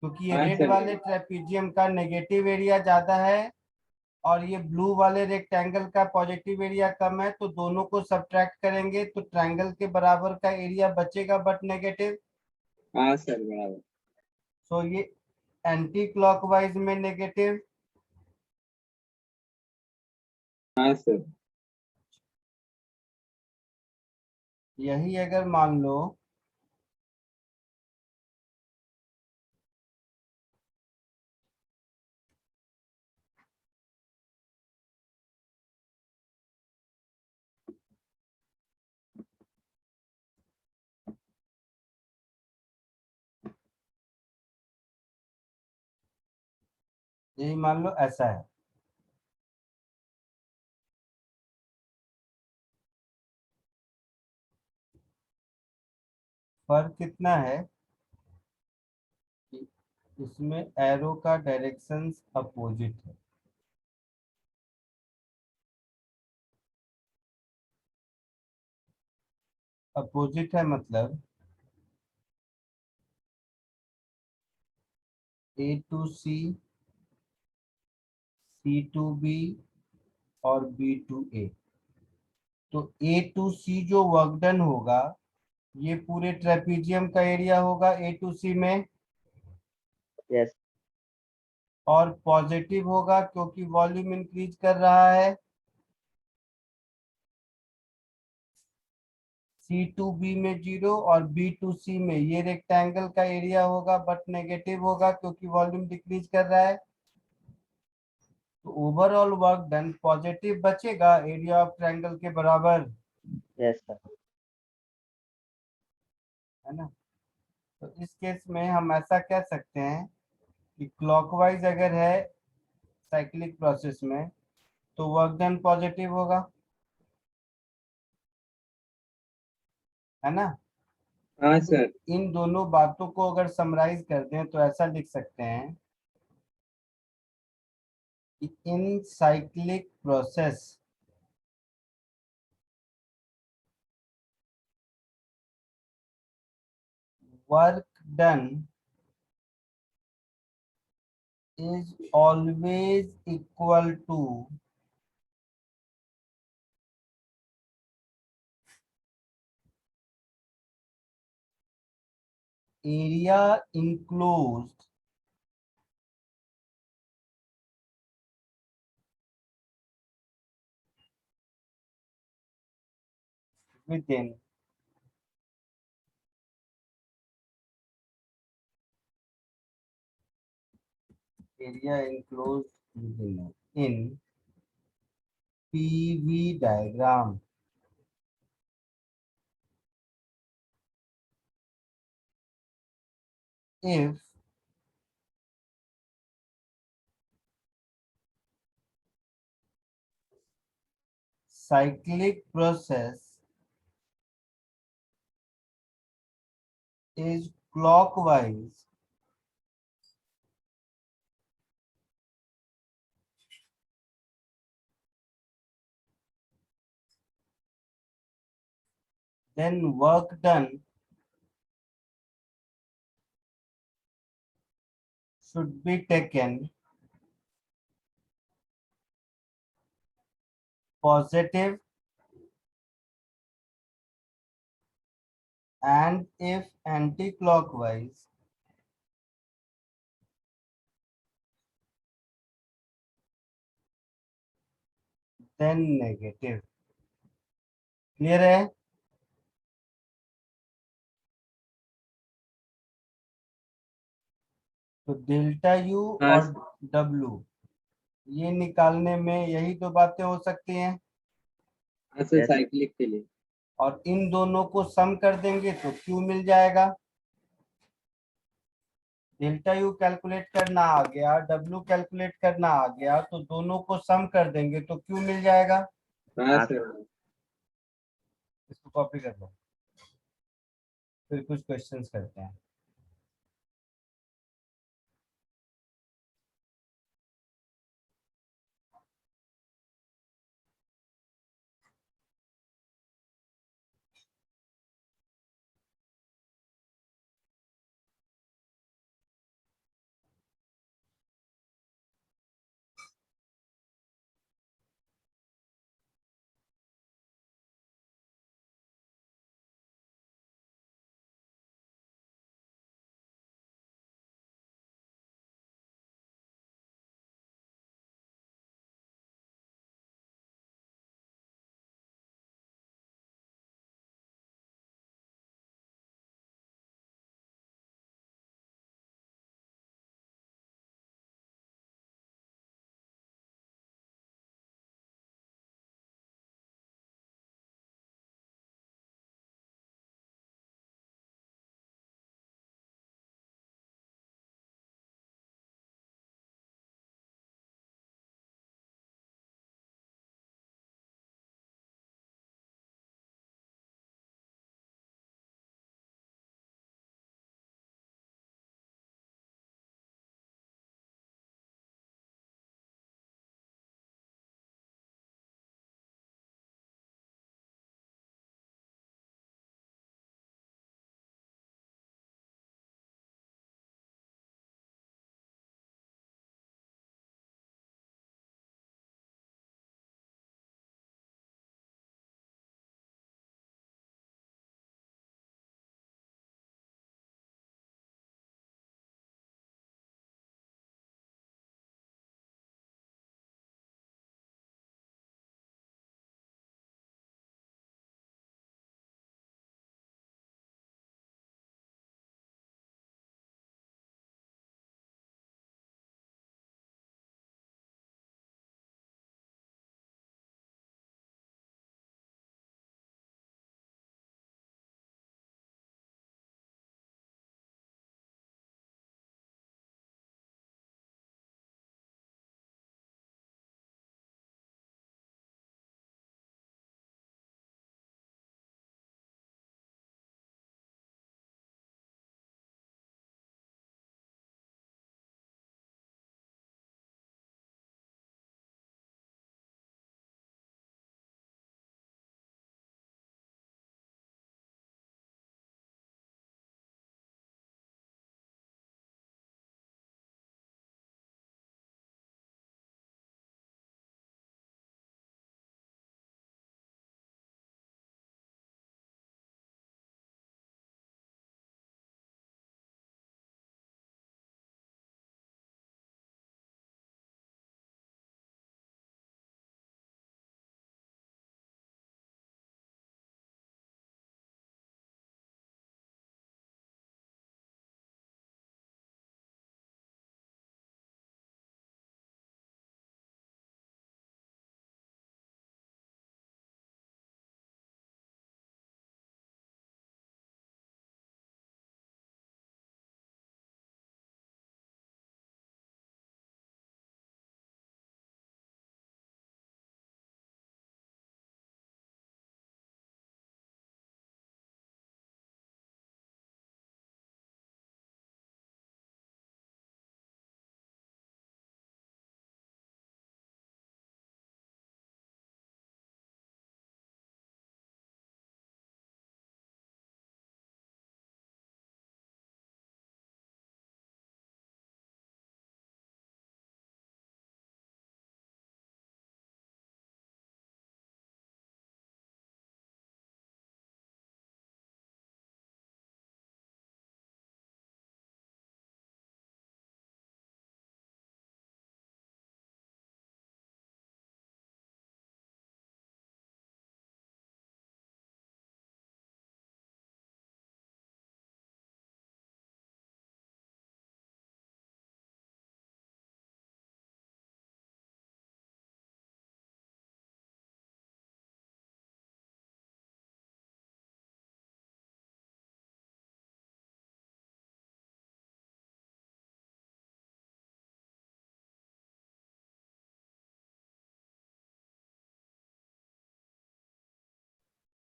A: क्योंकि ये
D: हाँ
A: रेड
D: सर।
A: वाले ट्रेपीजियम का नेगेटिव एरिया ज्यादा है और ये ब्लू वाले रेक्टेंगल का पॉजिटिव एरिया कम है, तो दोनों को सब्ट्रैक्ट करेंगे तो ट्रायंगल के बराबर का एरिया बचेगा बट नेगेटिव।
D: हाँ सर बराबर।
A: सो ये एंटी क्लॉकवाइज में नेगेटिव।
D: हाँ सर।
A: यही अगर मान लो यही मान लो ऐसा है, फर्क कितना है कि इसमें एरो का डायरेक्शन अपोजिट है। अपोजिट है मतलब A to C, C to B और बी टू ए। तो ए टू सी जो वर्क डन होगा ये पूरे ट्रेपीजियम का एरिया होगा ए टू सी में
C: यस।
A: और पॉजिटिव होगा क्योंकि वॉल्यूम इंक्रीज कर रहा है। सी टू बी में जीरो और बी टू सी में ये रेक्टेंगल का एरिया होगा बट नेगेटिव होगा क्योंकि वॉल्यूम डिक्रीज कर रहा है। तो ओवरऑल वर्क डन पॉजिटिव बचेगा एरिया ऑफ ट्रायंगल के बराबर,
C: यस सर।
A: है ना। तो इस केस में हम ऐसा कह सकते हैं कि क्लॉकवाइज अगर है साइक्लिक प्रोसेस में तो वर्क डन पॉजिटिव होगा, है ना।
D: हाँ सर।
A: इन दोनों बातों को अगर समराइज कर दें तो ऐसा लिख सकते हैं कि इन cyclic process work done is always equal to area enclosed within area enclosed in PV diagram if cyclic process is clockwise then work done should be taken positive, and if anti-clockwise, then negative. Clear है? तो delta you
D: हाँ
A: और W ये निकालने में यही दो बातें हो सकती हैं,
D: हाँ सर,
C: Yes.
D: साइक्लिक के लिए।
A: और इन दोनों को सम कर देंगे तो क्यू मिल जाएगा। डेल्टा यू कैलकुलेट करना आ गया, डब्लू कैलकुलेट करना आ गया, तो दोनों को सम कर देंगे तो क्यू मिल जाएगा।
D: हाँ
C: हाँ
D: सर।
C: सर।
A: इसको कॉपी कर लो, फिर कुछ क्वेश्चंस करते हैं।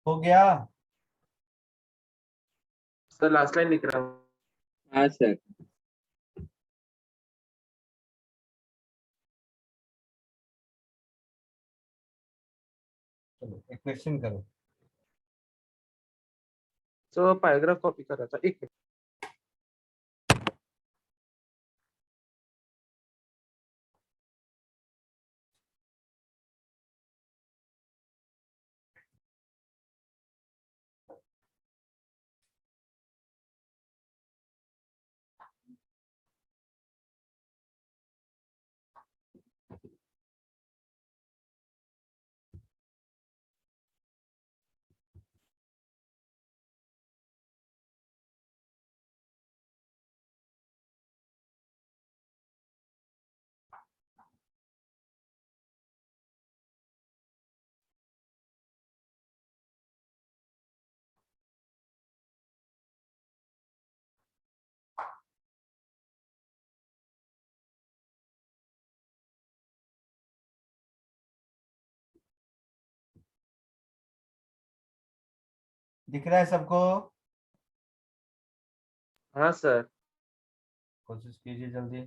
A: हो गया?
B: सर लास्ट लाइन लिख रहा हूँ।
D: हाँ सर।
A: चलो एक क्वेश्चन करो।
B: तो पैराग्राफ कॉपी कर रहा था, एक मिनट।
A: दिख रहा है सबको?
B: हाँ सर।
A: कोशिश कीजिए जल्दी।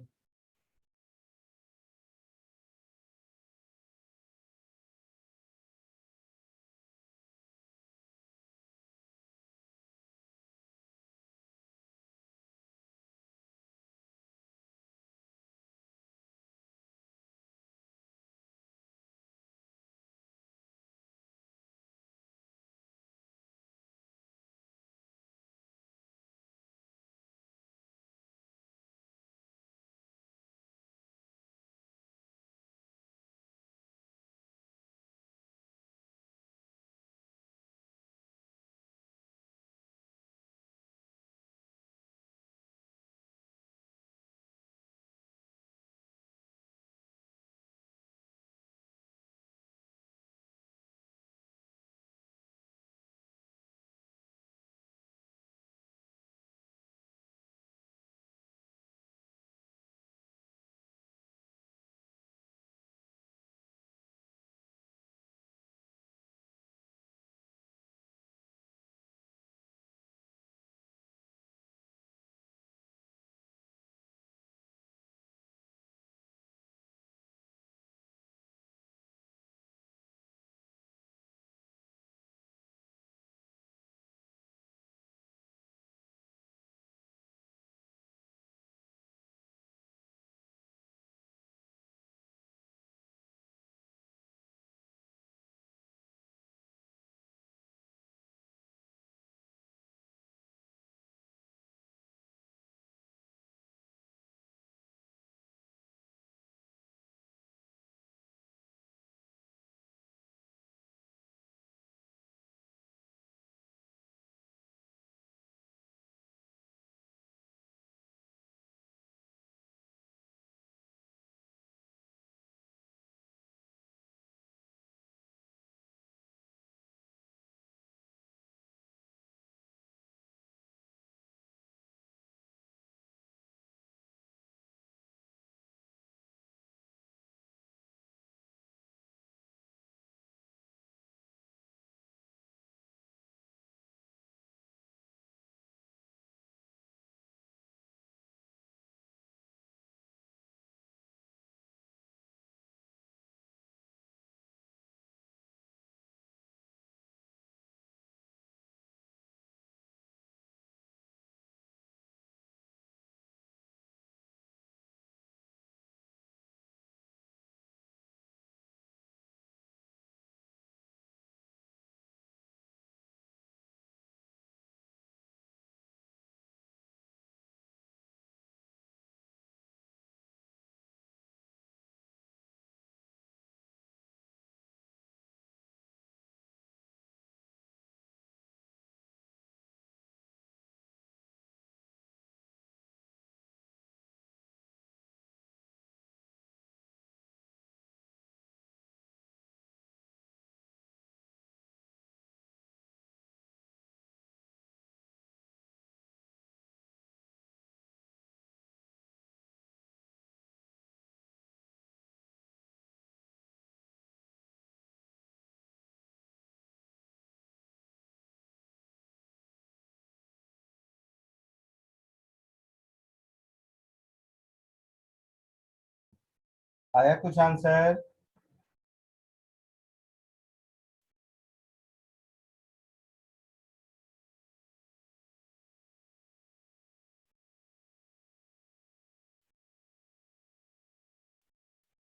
A: आया कुछ आंसर?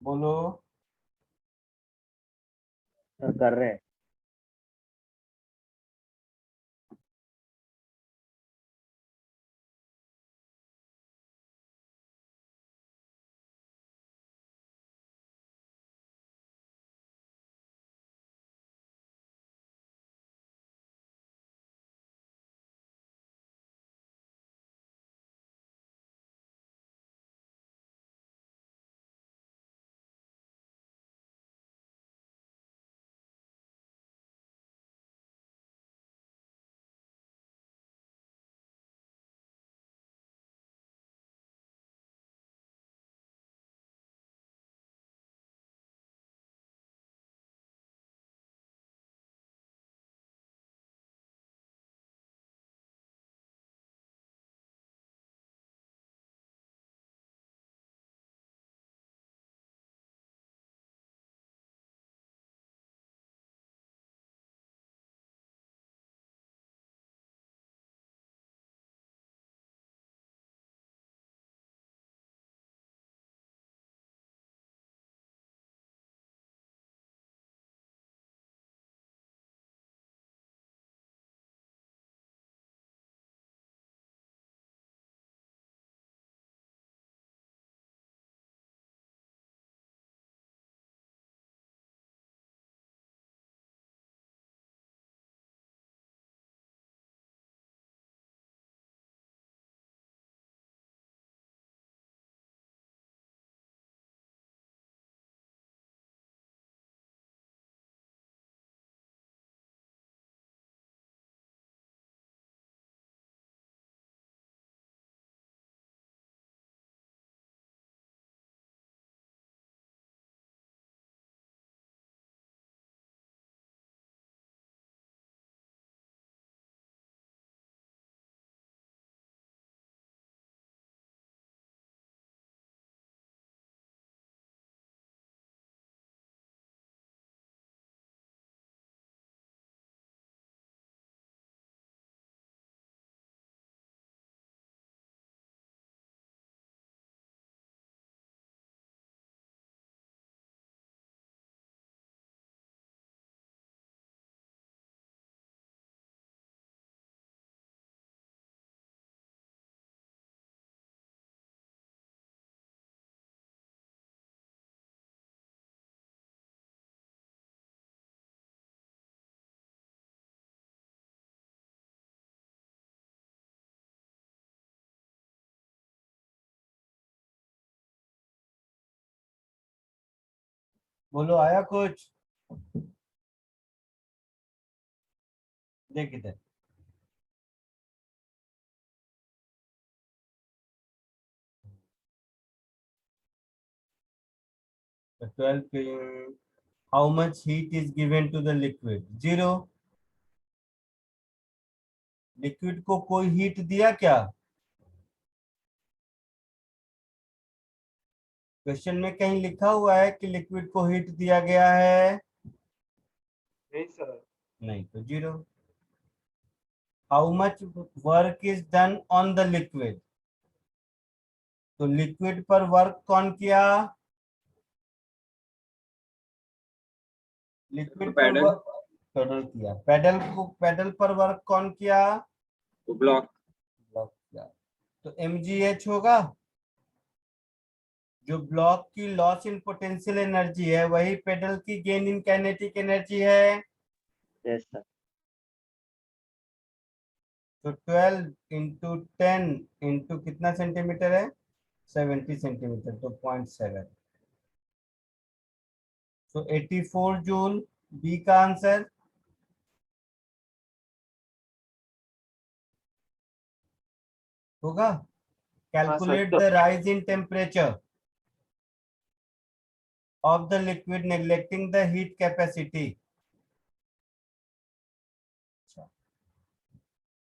A: बोलो।
C: सर कर रहे हैं।
A: बोलो, आया कुछ? देख इधर। The 12 how much heat is given to the liquid? 0। Liquid को कोई हीट दिया क्या? क्वेश्चन में कहीं लिखा हुआ है कि लिक्विड को हीट दिया गया है?
B: नहीं सर।
A: नहीं, तो 0। How much work is done on the liquid? तो लिक्विड पर वर्क कौन किया? लिक्विड पर
D: पैडल
A: पेडल किया। पेडल पर वर्क कौन किया?
D: ब्लॉक
A: ब्लॉक किया। तो mgh होगा। जो ब्लॉक की लॉस इन पोटेंशियल एनर्जी है वही पेडल की गेन इन काइनेटिक एनर्जी है।
C: Yes sir.
A: तो 12 इंटू 10 इंटू कितना सेंटीमीटर है? 70 सेंटीमीटर, तो 0.7। तो 84 जूल बी का आंसर। होगा।
B: हाँ sir.
A: Calculate the rise in temperature of the liquid neglecting the heat capacity।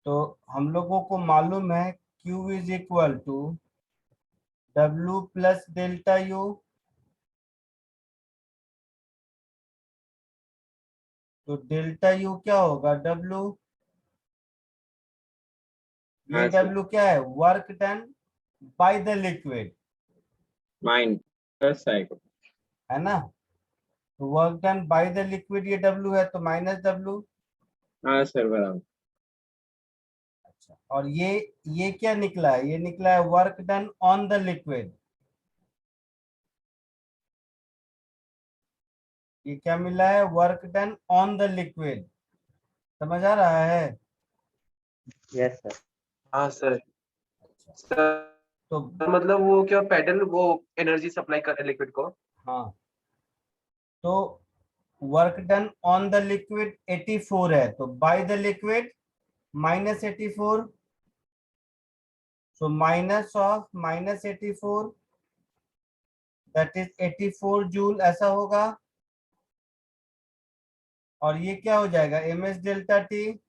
A: तो हम लोगों को मालूम है Q is equal to W plus delta U। तो डेल्टा यू क्या होगा, डब्लू, ये
D: हाँ सर,
A: डब्लू क्या है, work done by the liquid,
D: mind plus psycho.
A: है ना। तो work done by the liquid ये डब्लू है, तो माइनस डब्लू।
D: हाँ सर, बराबर।
A: अच्छा, और ये क्या निकला है, ये निकला है work done on the liquid. ये क्या मिला है, work done on the liquid. समझ आ रहा है।
C: Yes sir.
B: हाँ सर।
A: अच्छा,
B: सर
A: तो
B: मतलब वो क्या पैडल वो एनर्जी सप्लाई कर रहे लिक्विड को।
A: हाँ, तो work done on the liquid 84 है, तो bye the liquid minus 84, so minus of minus 84, that is 84 joule, ऐसा होगा। और ये क्या हो जाएगा, एम एस डेल्टा टी,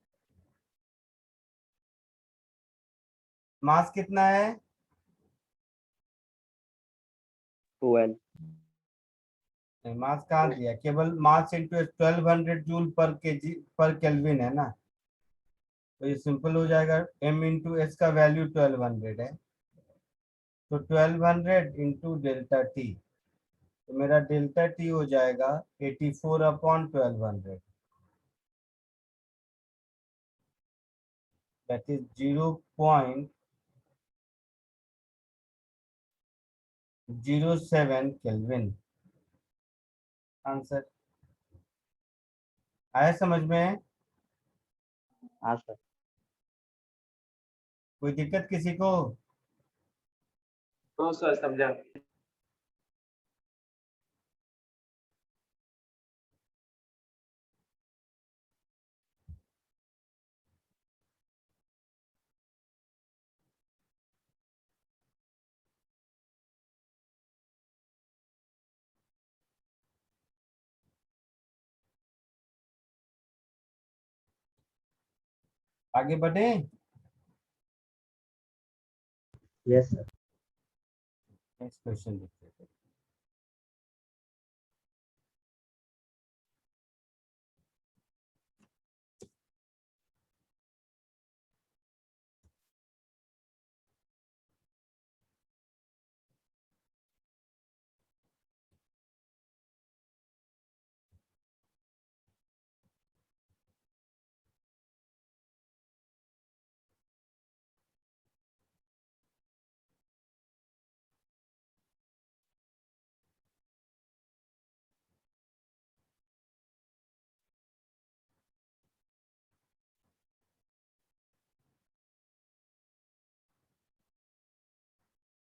A: मास कितना है,
C: 12।
A: नहीं मास कहाँ दिया, केवल मास इंटू 1200 जूल पर केजी पर केल्विन है ना। तो ये सिंपल हो जाएगा, m इंटू एस का वैल्यू 1200 है, तो 1200 इंटू डेल्टा टी, तो मेरा डेल्टा टी हो जाएगा 84/1200, दैट इज 0.07 केल्विन। आंसर आया समझ में।
C: हाँ सर।
A: कोई दिक्कत किसी को।
B: हाँ सर, समझा।
A: आगे बढ़े।
C: Yes sir.
A: नेक्स्ट क्वेश्चन देखते हैं।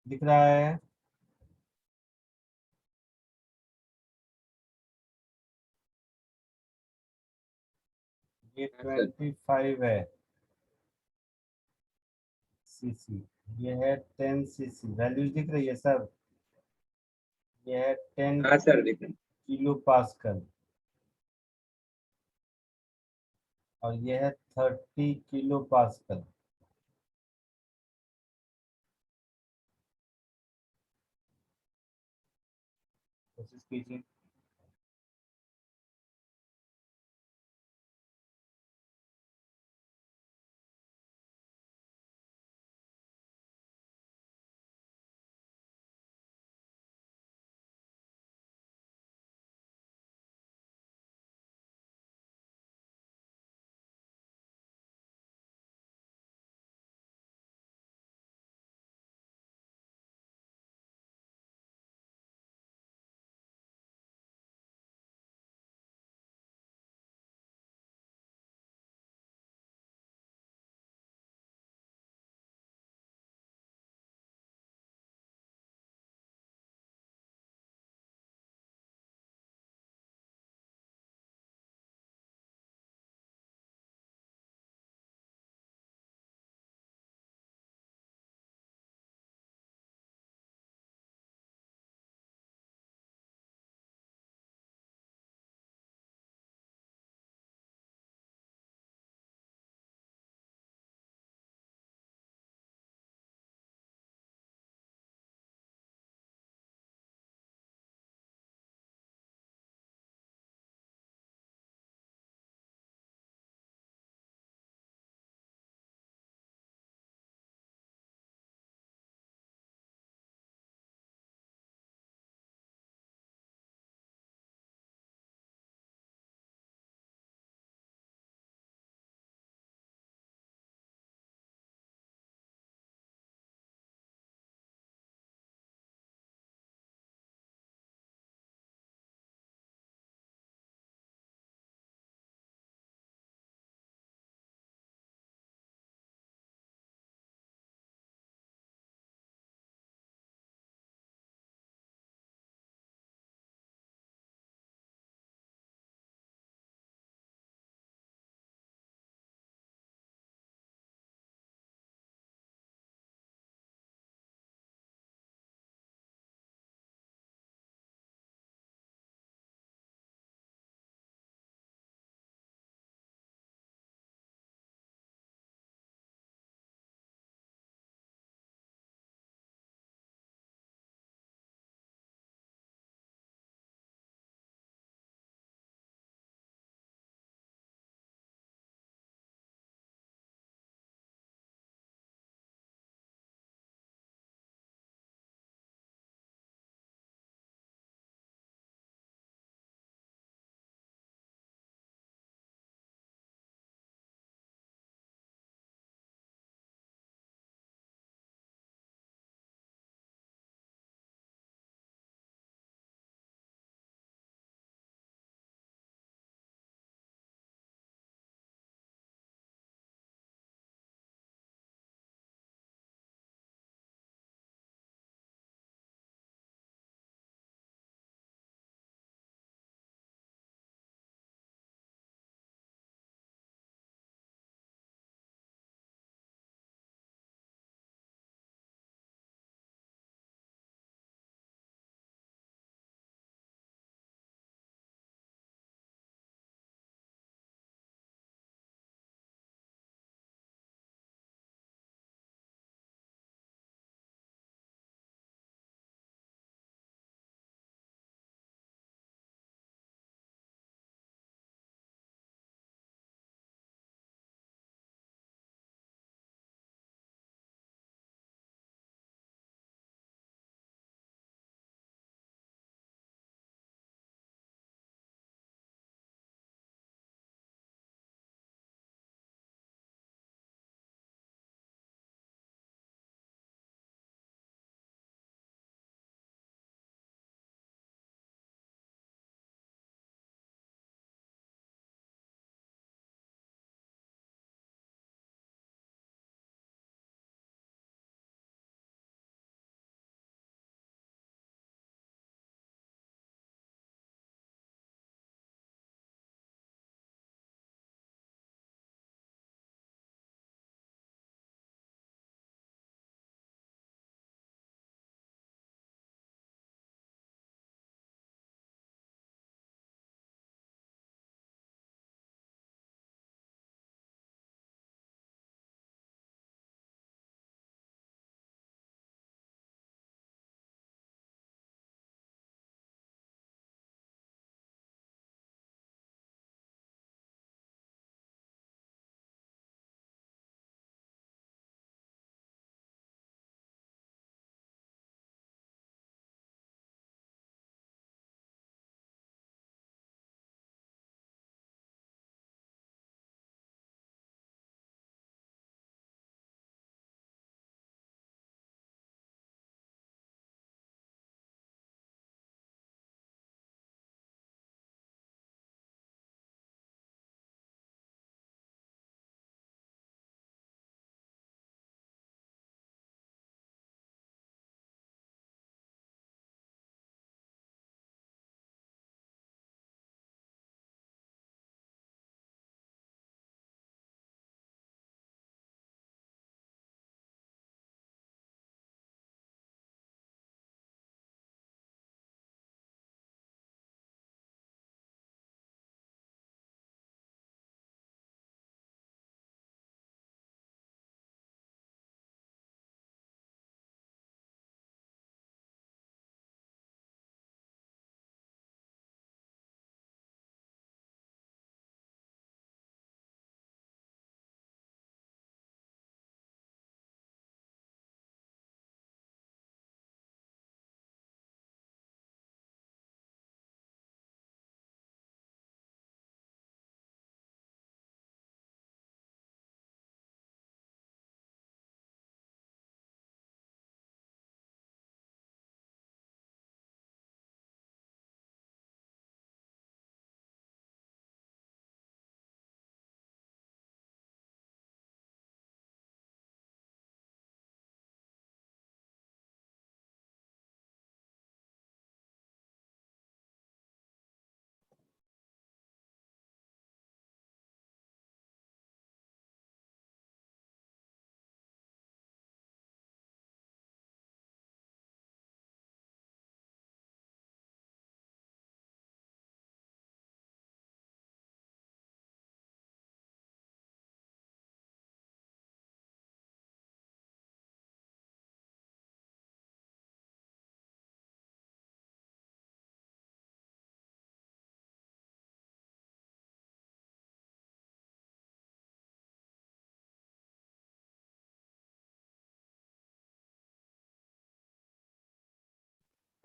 A: दिख रहा है, ये
D: हाँ सर।
A: 25 है सीसी, ये है 10 सीसी, वैल्यूज दिख रही है सब। ये है 10
D: हाँ सर, दिख रहा है।
A: किलो पास्कल, और ये है 30 किलो पास्कल। कोशिश कीजिए।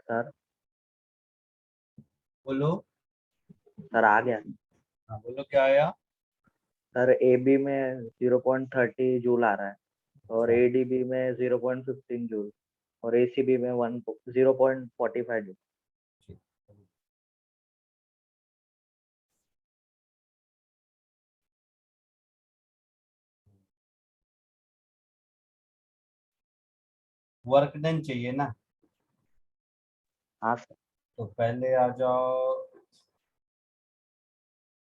C: सर
A: बोलो।
C: सर आ गया।
A: हाँ बोलो क्या आया।
C: सर ए बी में 0.30 जूल आ रहा है और
A: अच्छा,
C: ए डी बी में 0.15 जूल और ए सी बी में 0.45 जूल।
A: ठीक। वर्क डन चाहिए ना।
C: हाँ सर।
A: तो पहले आ जाओ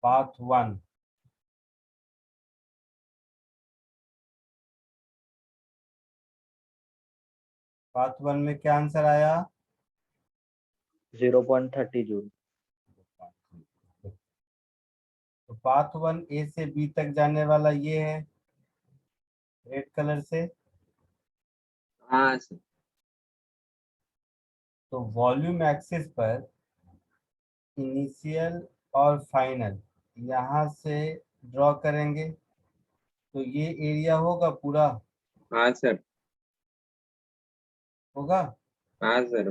A: पाथ 1। पाथ 1 में क्या आंसर आया।
C: 0.30 जूल।
A: तो पाथ 1 ए से बी तक जाने वाला ये है रेड कलर से।
D: हाँ सर।
A: तो वॉल्यूम एक्सिस पर इनिशियल और फाइनल यहाँ से ड्रॉ करेंगे तो ये एरिया होगा पूरा।
D: हाँ सर।
A: होगा।
D: हाँ सर।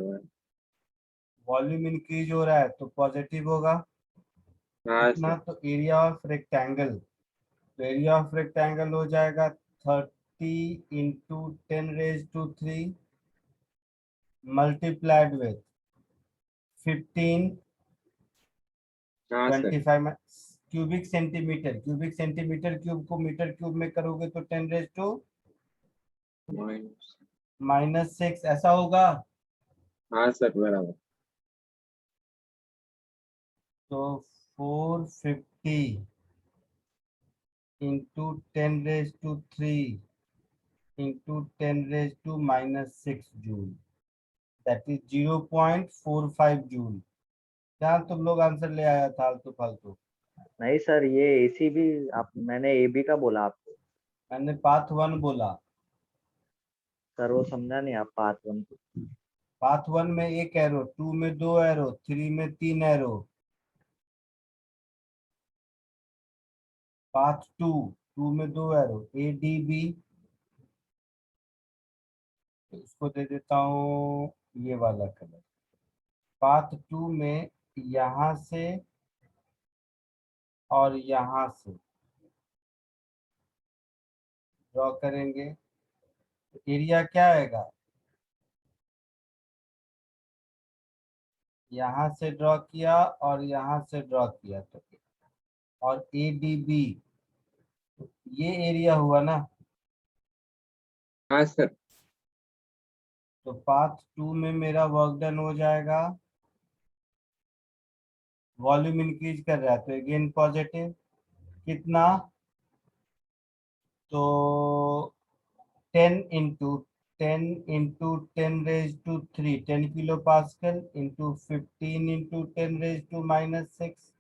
A: वॉल्यूम इंक्रीज हो रहा है तो पॉजिटिव होगा।
D: हाँ
A: इतना
D: सर।
A: तो एरिया ऑफ रेक्टेंगल। तो एरिया ऑफ रेक्टेंगल हो जाएगा 30 इंटू 10⁻³ मल्टीप्लाइड विथ 15
D: हाँ sir.
A: 25 cubic centimetre. Cubic centimetre cube को मीटर क्यूब में करोगे तो
D: माइनस।10⁻⁻6
A: ऐसा होगा।
D: हाँ सर बराबर।
A: तो 450 into 10⁻³ into 10⁻⁻6 joule that is 0.45 joule. क्या तुम लोग आंसर ले आया था फालतू फालतू।
C: नहीं सर, ये एसी भी आप, मैंने ए बी का बोला आपको।
A: मैंने पाथ 1 बोला।
C: सर वो समझा नहीं आप पार्ट 1 को।
A: पाथ 1 में एक एरो, 2 में 2 एरो, 3 में 3 एरो। पाथ 2, 2 में 2 एरो ए डी बी। इसको दे देता हूँ ये वाला कलर। पाथ 2 में यहाँ से और यहाँ से ड्रॉ करेंगे तो एरिया क्या आएगा। यहाँ से ड्रॉ किया और यहाँ से ड्रॉ किया तो और ए डी बी ये एरिया हुआ ना।
D: हाँ सर।
A: तो पाथ 2 में मेरा वर्क डन हो जाएगा। वॉल्यूम इंक्रीज कर रहा है तो अगेन पॉजिटिव। कितना। तो 10 into 10 10 kilo pascal into 15 into 10⁻⁻6।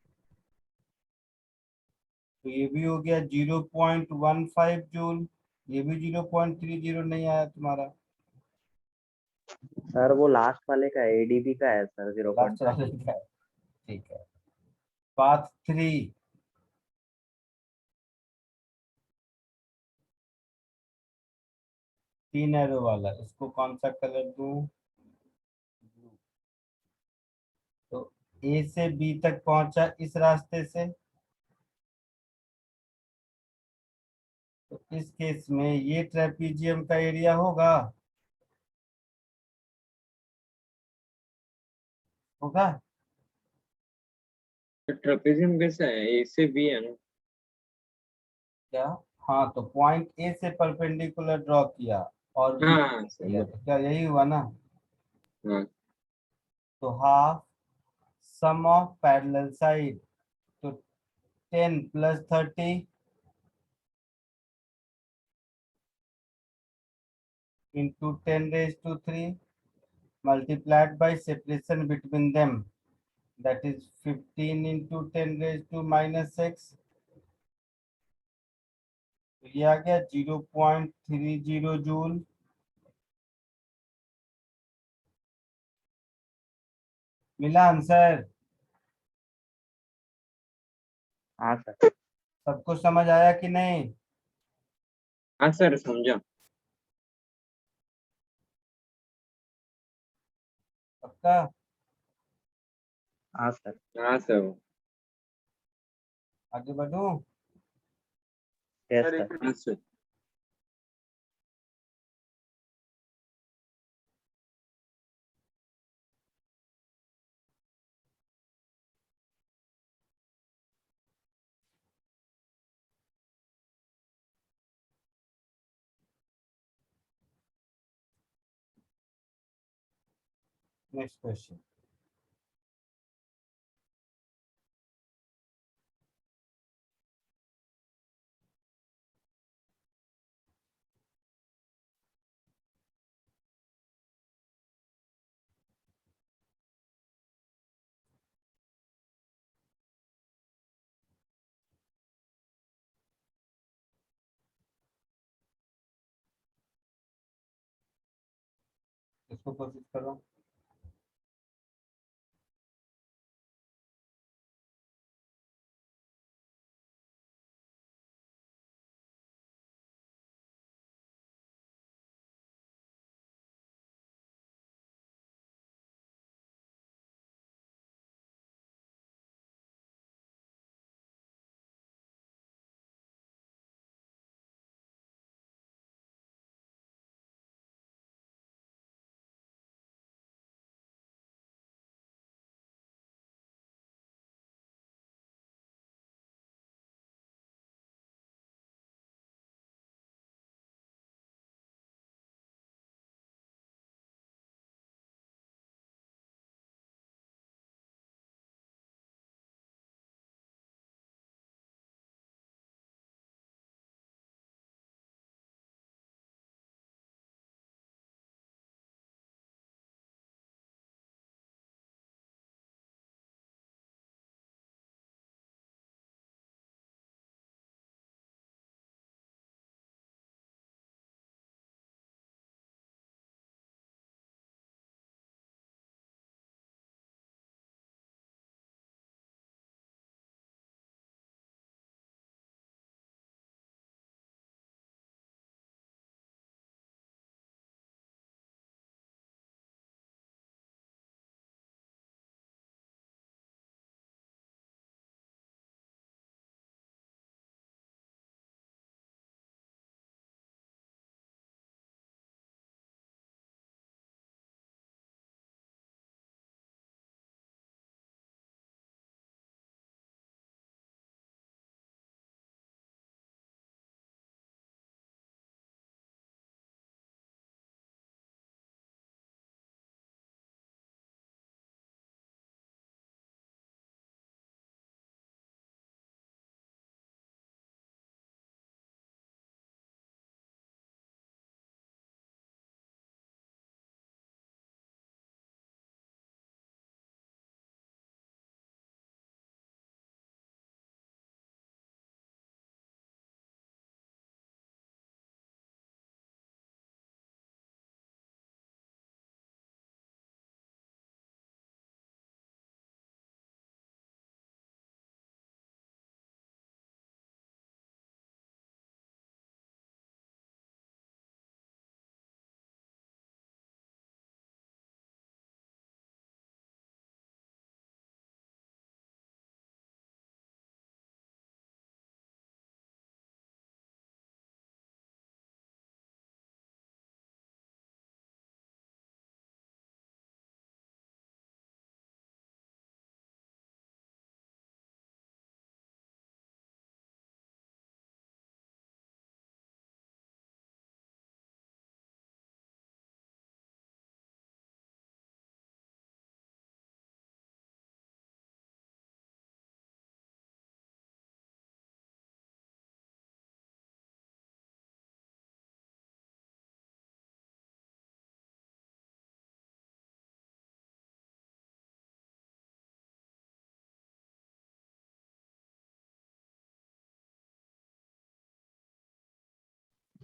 A: तो ये भी हो गया 0.15 जूल। ये भी 0.30 नहीं आया तुम्हारा।
C: सर वो लास्ट वाले का एडीबी का है सर,
A: लास्ट
C: 0.30।
A: वाले का है। ठीक है। पाथ 3 3 एरो वाला इसको कौन सा कलर दूं। तो ए से बी तक पहुंचा इस रास्ते से। तो इस केस में ये ट्रेपीजियम का एरिया होगा। होगा।
D: तो ट्रेपेजियम कैसा है, ए से बी है ना।
A: क्या। हाँ तो पॉइंट ए से परपेंडिकुलर ड्रॉ किया और बी
D: हाँ सर
A: किया तो क्या यही हुआ ना।
D: हाँ।
A: तो half sum of parallel side. तो 10 + 30 into 10⁻³ multiplied by separation between them that is 15 into 10⁻⁻6। तो ये आ गया 0.30 जूल। मिला आंसर।
C: हाँ सर।
A: सबको समझ आया कि नहीं।
D: हाँ सर समझा।
A: पक्का। पक्का?
C: हाँ सर।
D: हाँ सर।
A: आगे बढ़ूं?
C: Yes
B: sir
C: sir.
B: एक
D: हाँ सर।
A: Next question. इसको कोशिश करो।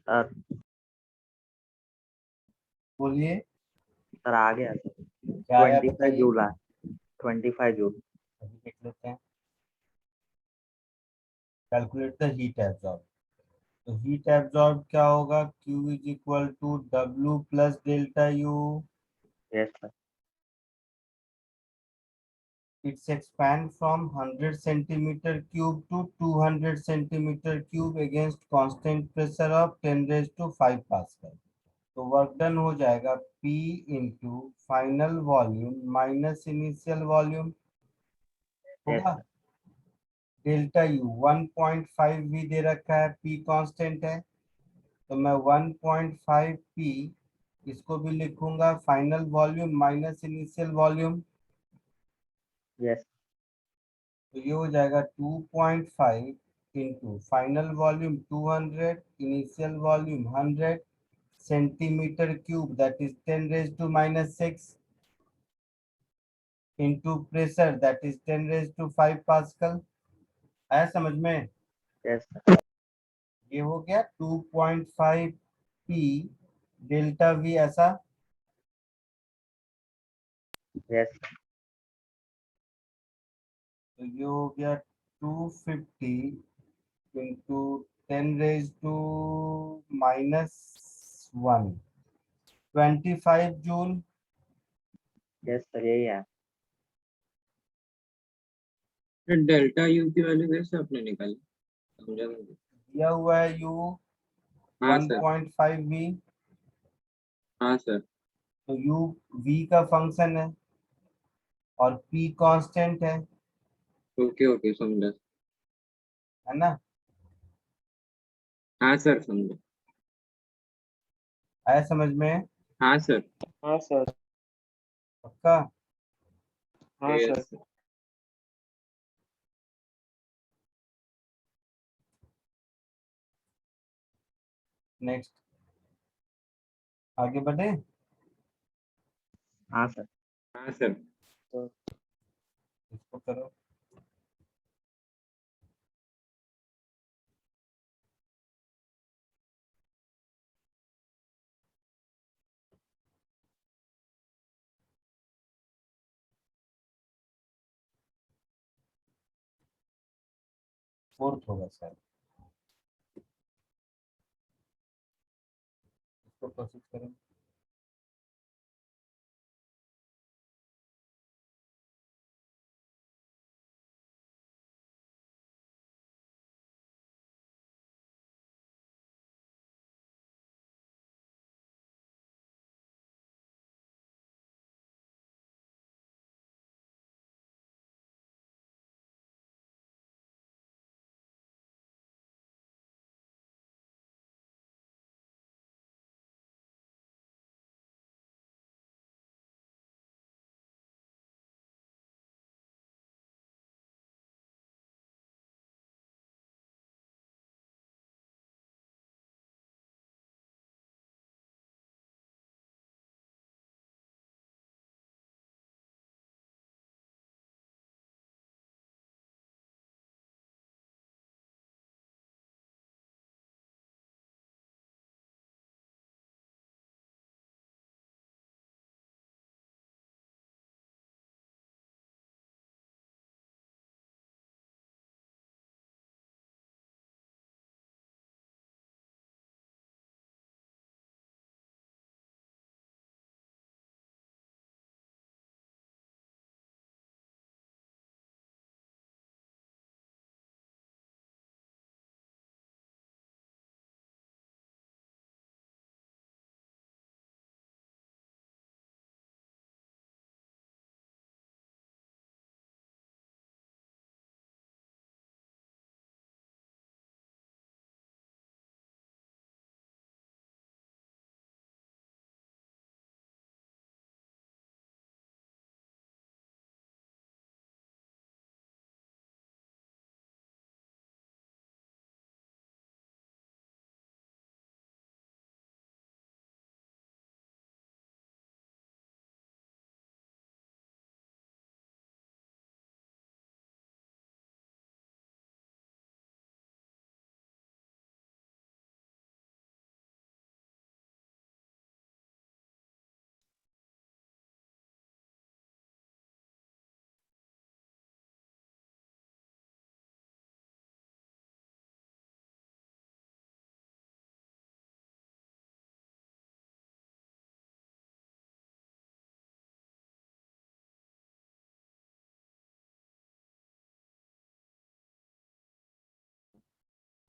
C: सर
A: बोलिए।
C: सर आ गया सर।
A: क्या आया
C: 25
A: बताइए।
C: जूल है। 25 जूल।
A: अभी देख लेते हैं। Calculate the heat absorb. तो हीट एब्जॉर्ब क्या होगा? Q is equal to W plus delta U।
C: Yes sir.
A: it's expand from 100 centimeter cube to 200 centimeter cube against constant pressure of 10 raised to 5 Pascal. तो work done हो जाएगा P into final volume minus initial volume
C: yes
A: होगा। Delta U 1.5 भी दे रखा है, P constant है, तो मैं 1.5 P इसको भी लिखूंगा final volume minus initial volume,
C: yes
A: तो ये हो जाएगा 2.5 into final volume 200 initial volume 100 centimetre cube that is 10 raise to minus 6 into pressure that is 10 raise to 5 pascal. आया समझ में?
C: yes
A: ये हो गया 2.5 P डेल्टा V ऐसा।
C: yes
A: तो ये हो गया 250 into 10 raise to minus 1 25 joule.
C: yes sir यही है।
D: फिर डेल्टा यू की वैल्यू कैसे आपने निकाली, समझा मुझे।
A: दिया हुआ है U
D: हाँ सर।
A: 1.5 V,
D: हाँ सर।
A: तो U V का फंक्शन है और P कांस्टेंट है
D: ओके ओके समझा।
A: है ना?
D: हाँ सर समझा।
A: आया समझ में?
D: हाँ सर।
B: हाँ सर।
A: पक्का?
B: हाँ
D: यस
B: सर।
D: सर।
A: नेक्स्ट आगे बढ़े।
C: हाँ सर।
D: हाँ सर।
A: इसको करो। फोर्थ होगा सर, इसको प्रोसेस करो।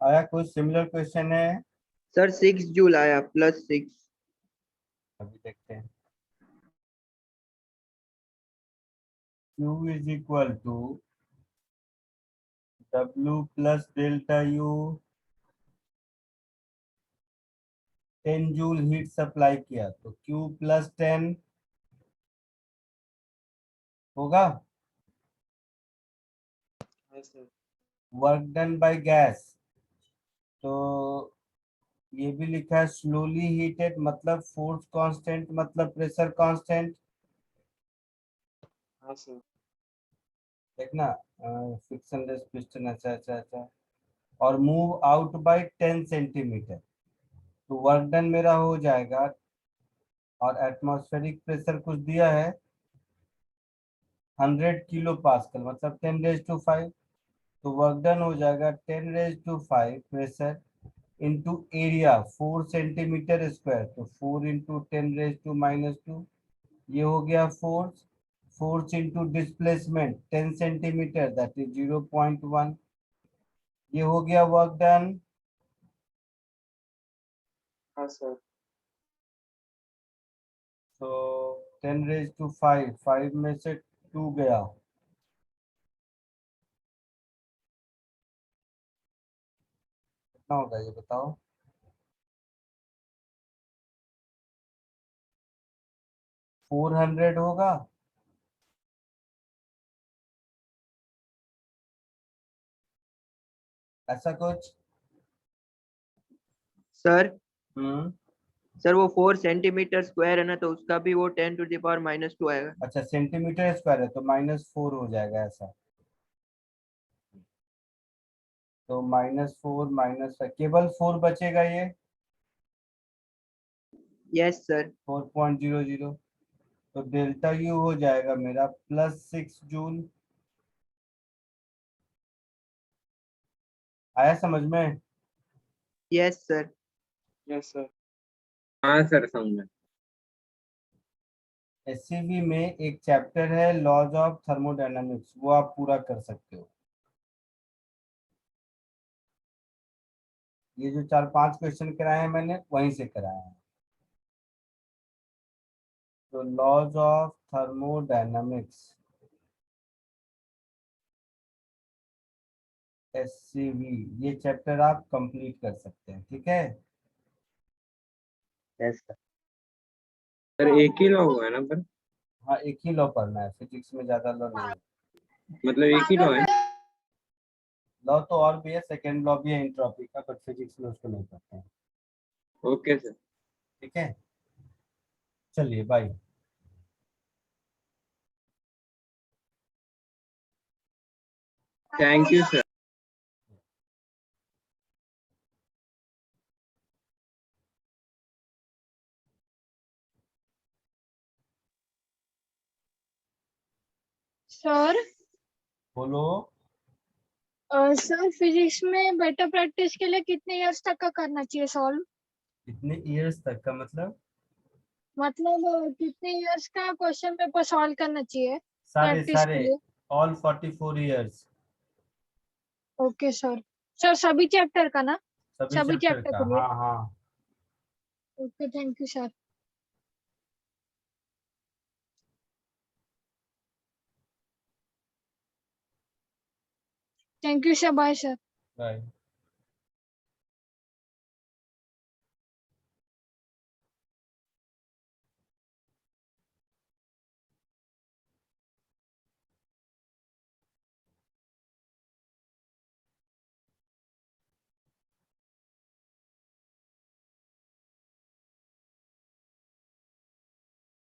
A: आया कोई सिमिलर क्वेश्चन है?
E: सर 6 जूल आया +6।
A: अभी देखते हैं। Q is equal to W plus delta U, 10 joule heat supply किया तो Q प्लस 10 होगा।
B: हाँ sir.
A: Work done by gas, तो ये भी लिखा है स्लोली हीटेड, मतलब फोर्स कांस्टेंट मतलब प्रेशर कांस्टेंट।
B: हाँ सर।
A: देखना फिक्शन पिस्टन, अच्छा अच्छा अच्छा। और मूव आउट बाय 10 सेंटीमीटर, तो वर्क डन मेरा हो जाएगा। और एटमॉस्फेरिक प्रेशर कुछ दिया है 100 किलो पास्कल, मतलब 10⁵ तो वर्क डन हो जाएगा 10⁵ pressure into area 4 centimetre square, तो 4 इंटू 10⁻², ये हो गया force. Force into displacement 10 centimetre, that is 0.1, ये हो गया वर्क डन।
B: हाँ सर।
A: तो 10⁵, 5 में से 2 गया, कितना होगा ये बताओ? 400 होगा। ऐसा कुछ।
E: सर
A: हम्म।
E: सर वो 4 सेंटीमीटर स्क्वायर है ना, तो उसका भी वो 10⁻²- आएगा।
A: अच्छा सेंटीमीटर स्क्वायर है तो -4 हो जाएगा ऐसा। तो -4 केवल 4 बचेगा ये,
E: यस सर।
A: 4.00, तो डेल्टा यू हो जाएगा मेरा +6 जूल। आया समझ में?
E: Yes sir.
B: Yes sir.
D: हाँ सर समझा।
A: एससीबी में एक चैप्टर है लॉज ऑफ थर्मोडायनामिक्स, वो आप पूरा कर सकते हो। ये जो 4-5 क्वेश्चन कराए हैं मैंने वहीं से कराए हैं। तो लॉज ऑफ थर्मोडायनामिक्स एससीबी, ये चैप्टर आप कंप्लीट कर सकते हैं, ठीक है।
C: Yes sir.
D: सर एक ही लॉ हुआ है ना पर,
A: हाँ एक ही लॉ पढ़ना है, फिजिक्स में ज्यादा लॉ नहीं है।
D: मतलब एक ही लॉ है।
A: लॉ तो और भी है, सेकेंड लॉ भी है एंट्रोपी का, बट फिजिक्स में उसको नहीं पढ़ते हैं।
D: Okay sir.
A: ठीक है, चलिए bye.
D: Thank you sir.
F: Sir
A: बोलो।
F: सर फिजिक्स में बेटर प्रैक्टिस के लिए कितने इयर्स तक का करना चाहिए सॉल्व?
A: कितने इयर्स तक का मतलब?
F: मतलब कितने इयर्स का क्वेश्चन पेपर सॉल्व करना चाहिए
A: सारे
F: प्रैक्टिस
A: सारे
F: के लिए?
A: All 44 years,
F: okay sir. Sir सभी चैप्टर का ना?
A: सभी
F: सभी
A: चैप्टर
F: चैप्टर
A: का,
F: के लिए?
A: हाँ हाँ।
F: Okay thank you sir. Thank you sir, bye sir.
A: Bye.